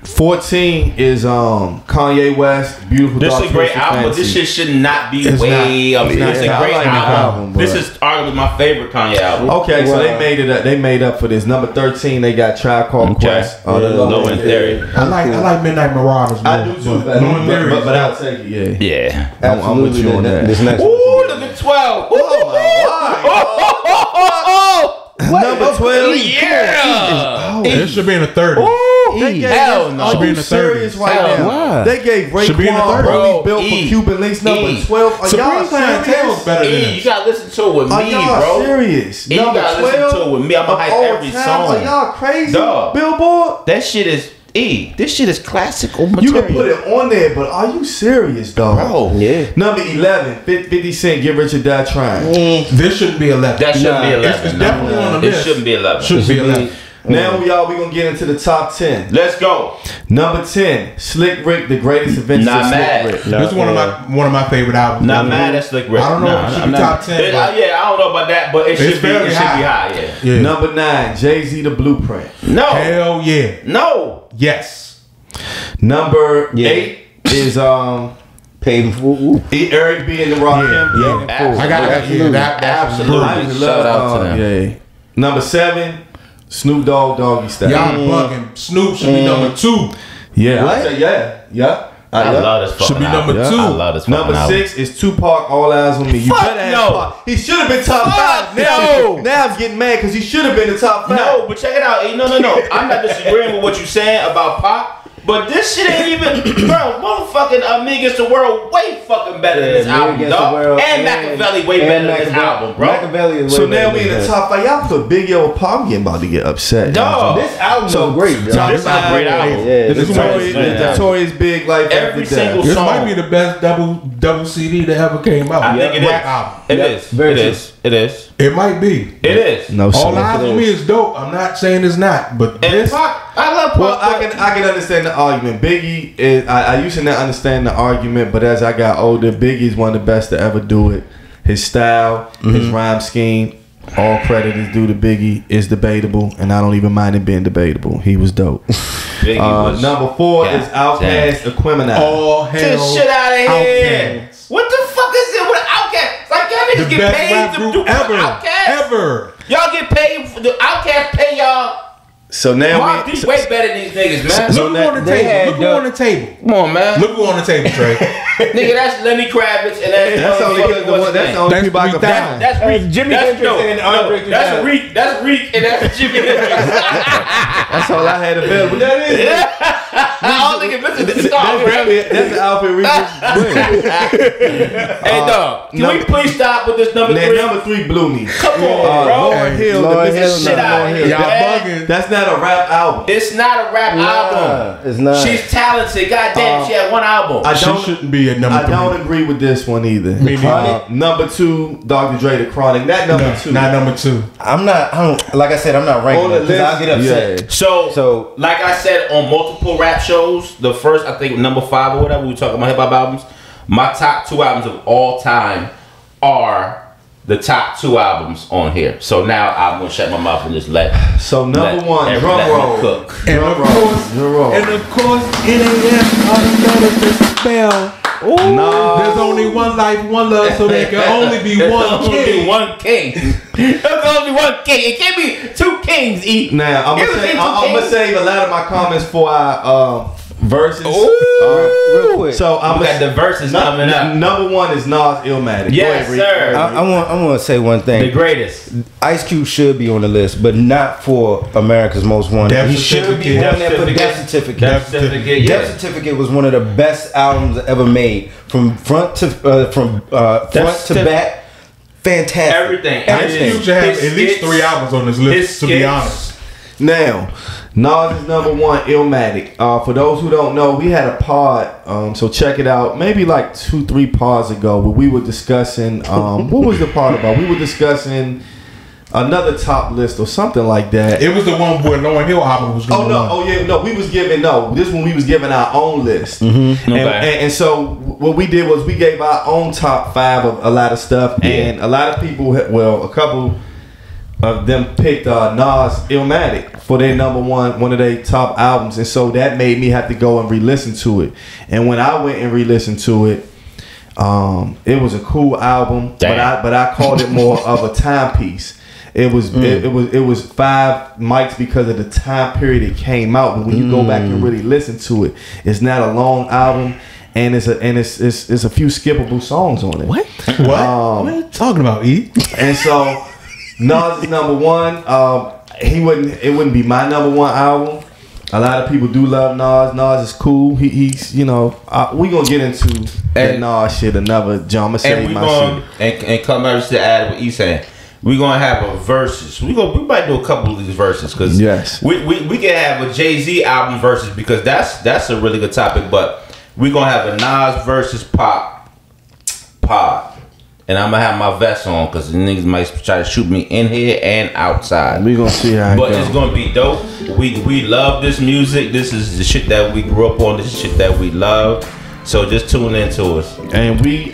14 is Kanye West, Beautiful This Dark is a great Twisted album, but this Fantasy. shit should not be It's way not. up here. It's a I great like the album. album, This but- is arguably my favorite Kanye album. Okay, so Wow. they made up for this. Number 13, they got Tribe Called Okay. Quest. Low End Theory. I like Midnight Marauders more. I do too, but Low End Theory but is I'll take it. Yeah. Yeah. I'm with you on that. This next one. Ooh, look at 12. Number 12. Yeah. It should be in the 30s. They gave Hell no. Are Should be you in the serious 30s. right Hell now? no. They gave Should be in the Raekwon 30s. Bro built for E. Cuban Links number E. 12. Are Supreme y'all Clientele is serious? better than You this. gotta listen to it with Are me, y'all bro. serious? You Number gotta listen 12 to it with me. I'ma of hype all every time? song. Are y'all crazy? Dog. Billboard? That shit is This shit is classical You material. can put it on there, but are you serious, dog? Bro. Yeah. Number 11, 50 Cent, Get Rich or Die Trying. This shouldn't be 11. That shouldn't be 11. It's definitely on the It list. shouldn't be 11. Shouldn't be 11. Now we gonna get into the top 10. Let's go. Number 10, Slick Rick, The Greatest Adventures Not of mad. Slick Rick. This is one of my favorite albums. Not mad at Slick Rick. I don't know if it should be top 10. Yeah, I don't know about that, but it should be fairly high. Yeah. Yeah. Number 9, Jay-Z, The Blueprint. No. Hell yeah. No. Yes. Number 8 is Paid for. Eric B and the Rock Empire. Absolutely. I got that. Absolutely. I just Shout out love to them. yeah. Number 7, Snoop Dogg, Doggy Style. Y'all bugging. Snoop should be number 2. Yeah, What? I say yeah. I love this fucking Should be album. number 2. I love this fucking Number album. 6 is Tupac, All Eyes on Me. You Fuck better have no. Tupac. He should have been top Fuck 5. Now I'm getting mad because he should have been the top 5. No, but check it out. No. I'm not disagreeing with what you're saying about Pop. But this shit ain't even, bro, motherfucking Me Against the World way fucking better than this Me album, Against the dog. World And Machiavelli way better than this album, bro. Machiavelli is way So now better we in than the that. top 5. Y'all put Big Yo Pop. I'm getting about to get upset. Dog. This album So is great, bro. This is a great album. Yeah, The this is Notorious, great. the Notorious Big Life Every After single Death. This song. might be the best double CD that ever came out. I think it Rap is. album. It Yeah, is. very It true. is. It is. It might be. It is. No, All sir. Eyes on Me is dope. I'm not saying it's not, but And this. Pop, I love Pop. Well, I can understand the argument. Biggie is I used to not understand the argument, but as I got older, Biggie's one of the best to ever do it. His style, his rhyme scheme, all credit is due to Biggie, is debatable, and I don't even mind it being debatable. He was dope. Biggie was- Number 4 God is Outkast, Aquemini. All Get hell. this shit out of here. Outkast. What the fuck is it with Outkast? It's like y'all The niggas get best paid rap to group do ever. Outkast. Ever. Y'all get paid for the Outkast pay y'all. So now Mark we D way better than these niggas, man. So Look who that- on the they table. had Look who on the table. Come on, man. Look who on the table, Trey. Nigga, that's Lenny Kravitz and that's only because that's the only That's people I can 3,000. find. That's Reek. Jimmy That's Hendrix and Andre 3000. That's Reek. That's Reek and that's Jimmy Hendrix. That's all I had available. That is I don't think it listen to the song, man. that's the outfit we just Hey, dog. Can we please stop with this number Now, 3? number 3 blew me. Come on, bro. Lord Hill, Lord the Hill, Mississippi Shit Lord out Hill. here, Y'all man. bugging. That's not a rap album. It's not a rap album. It's not. She's talented. Goddamn, she had one album. I She don't shouldn't be at number I 3. don't agree with this one either. Me neither. Number 2, Dr. Dre, The Chronic. Not number 2. Not number 2. I don't. Like I said, I'm not ranking On the it because I'll list, get upset. yeah. So, like I said on multiple rap shows, the first, I think number 5 or whatever, we were talking about hip hop albums. My top 2 albums of all time are the top 2 albums on here. So now I'm gonna shut my mouth and just let. So number let 1, every- drum let me roll. cook. And Drum of roll. course, Drum roll. NAS automatic spell. No. There's only one life, one love, so there can only be There's one only king. one king. There's only one king. It can't be 2 kings. E. Now I'm Here's the thing, gonna two kings. save a lot of my comments for our verses. Real quick. So I'm We got the verses coming up. Number 1 is Nas Illmatic. Yes, sir. I want to say one The thing. greatest. Ice Cube should be on the list, but not for America's Most Wanted. Death He should be Certificate. on there for Death Death Certificate. Death certificate. Yeah. Death Certificate was one of the best albums ever made, from front to back. Fantastic. Everything. Ice Cube should have His at least skits- 3 albums on this list, to be skits. honest. Now, Nas is number 1, Illmatic. For those who don't know, we had a pod, so check it out. Maybe like 2-3 pods ago, where we were discussing. What was the pod about? We were discussing another top list or something like that. It was the one where Lauryn Hill album was going on. We was giving this one we was giving our own list, and so what we did was we gave our own top 5 of a lot of stuff, and a lot of people, a couple of them picked Nas Illmatic for their one of their top albums, and so that made me have to go and re-listen to it. And when I went and re-listened to it, it was a cool album, but I called it more of a timepiece. It was 5 mics because of the time period it came out. But when you go back and really listen to it, it's not a long album, and it's a few skippable songs on it. What are you talking about, E? And so Nas is number one. It wouldn't be my number one album. A lot of people do love Nas. Nas is cool. He's we gonna get into that Nas shit another. John, I'ma say my shit. And come over to add what he's saying. We're gonna have a versus. We might do a couple of these verses because we can have a Jay-Z album versus because that's a really good topic. But we're gonna have a Nas versus Pop pod. And I'm gonna have my vest on because the niggas might try to shoot me in here and outside. We gonna see how but it's gonna be dope. We love this music. This is the shit that we grew up on. This is shit that we love. So just tune into us. And we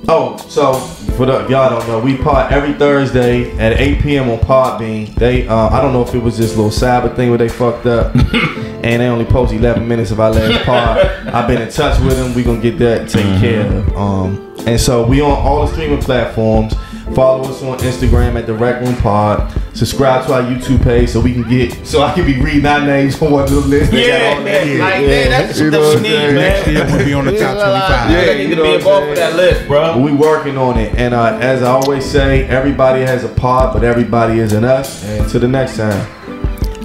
so for y'all don't know, we pod every Thursday at 8 p.m. on Podbean. They I don't know if it was this little Sabbath thing where they fucked up and they only post 11 minutes of our last pod. I've been in touch with them. We gonna get that taken care of. And so we on all the streaming platforms. Follow us on Instagram at the Rec Room Pod. Subscribe to our YouTube page so I can be reading our names for one of the lists. That's what we need, man. We'll be on the top 25. Yeah, need to be involved with that list, bro. We working on it, and as I always say, everybody has a pod, but everybody isn't us. And till the next time.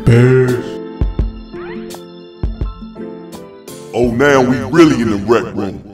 Peace. Oh, now we really in the Rec Room.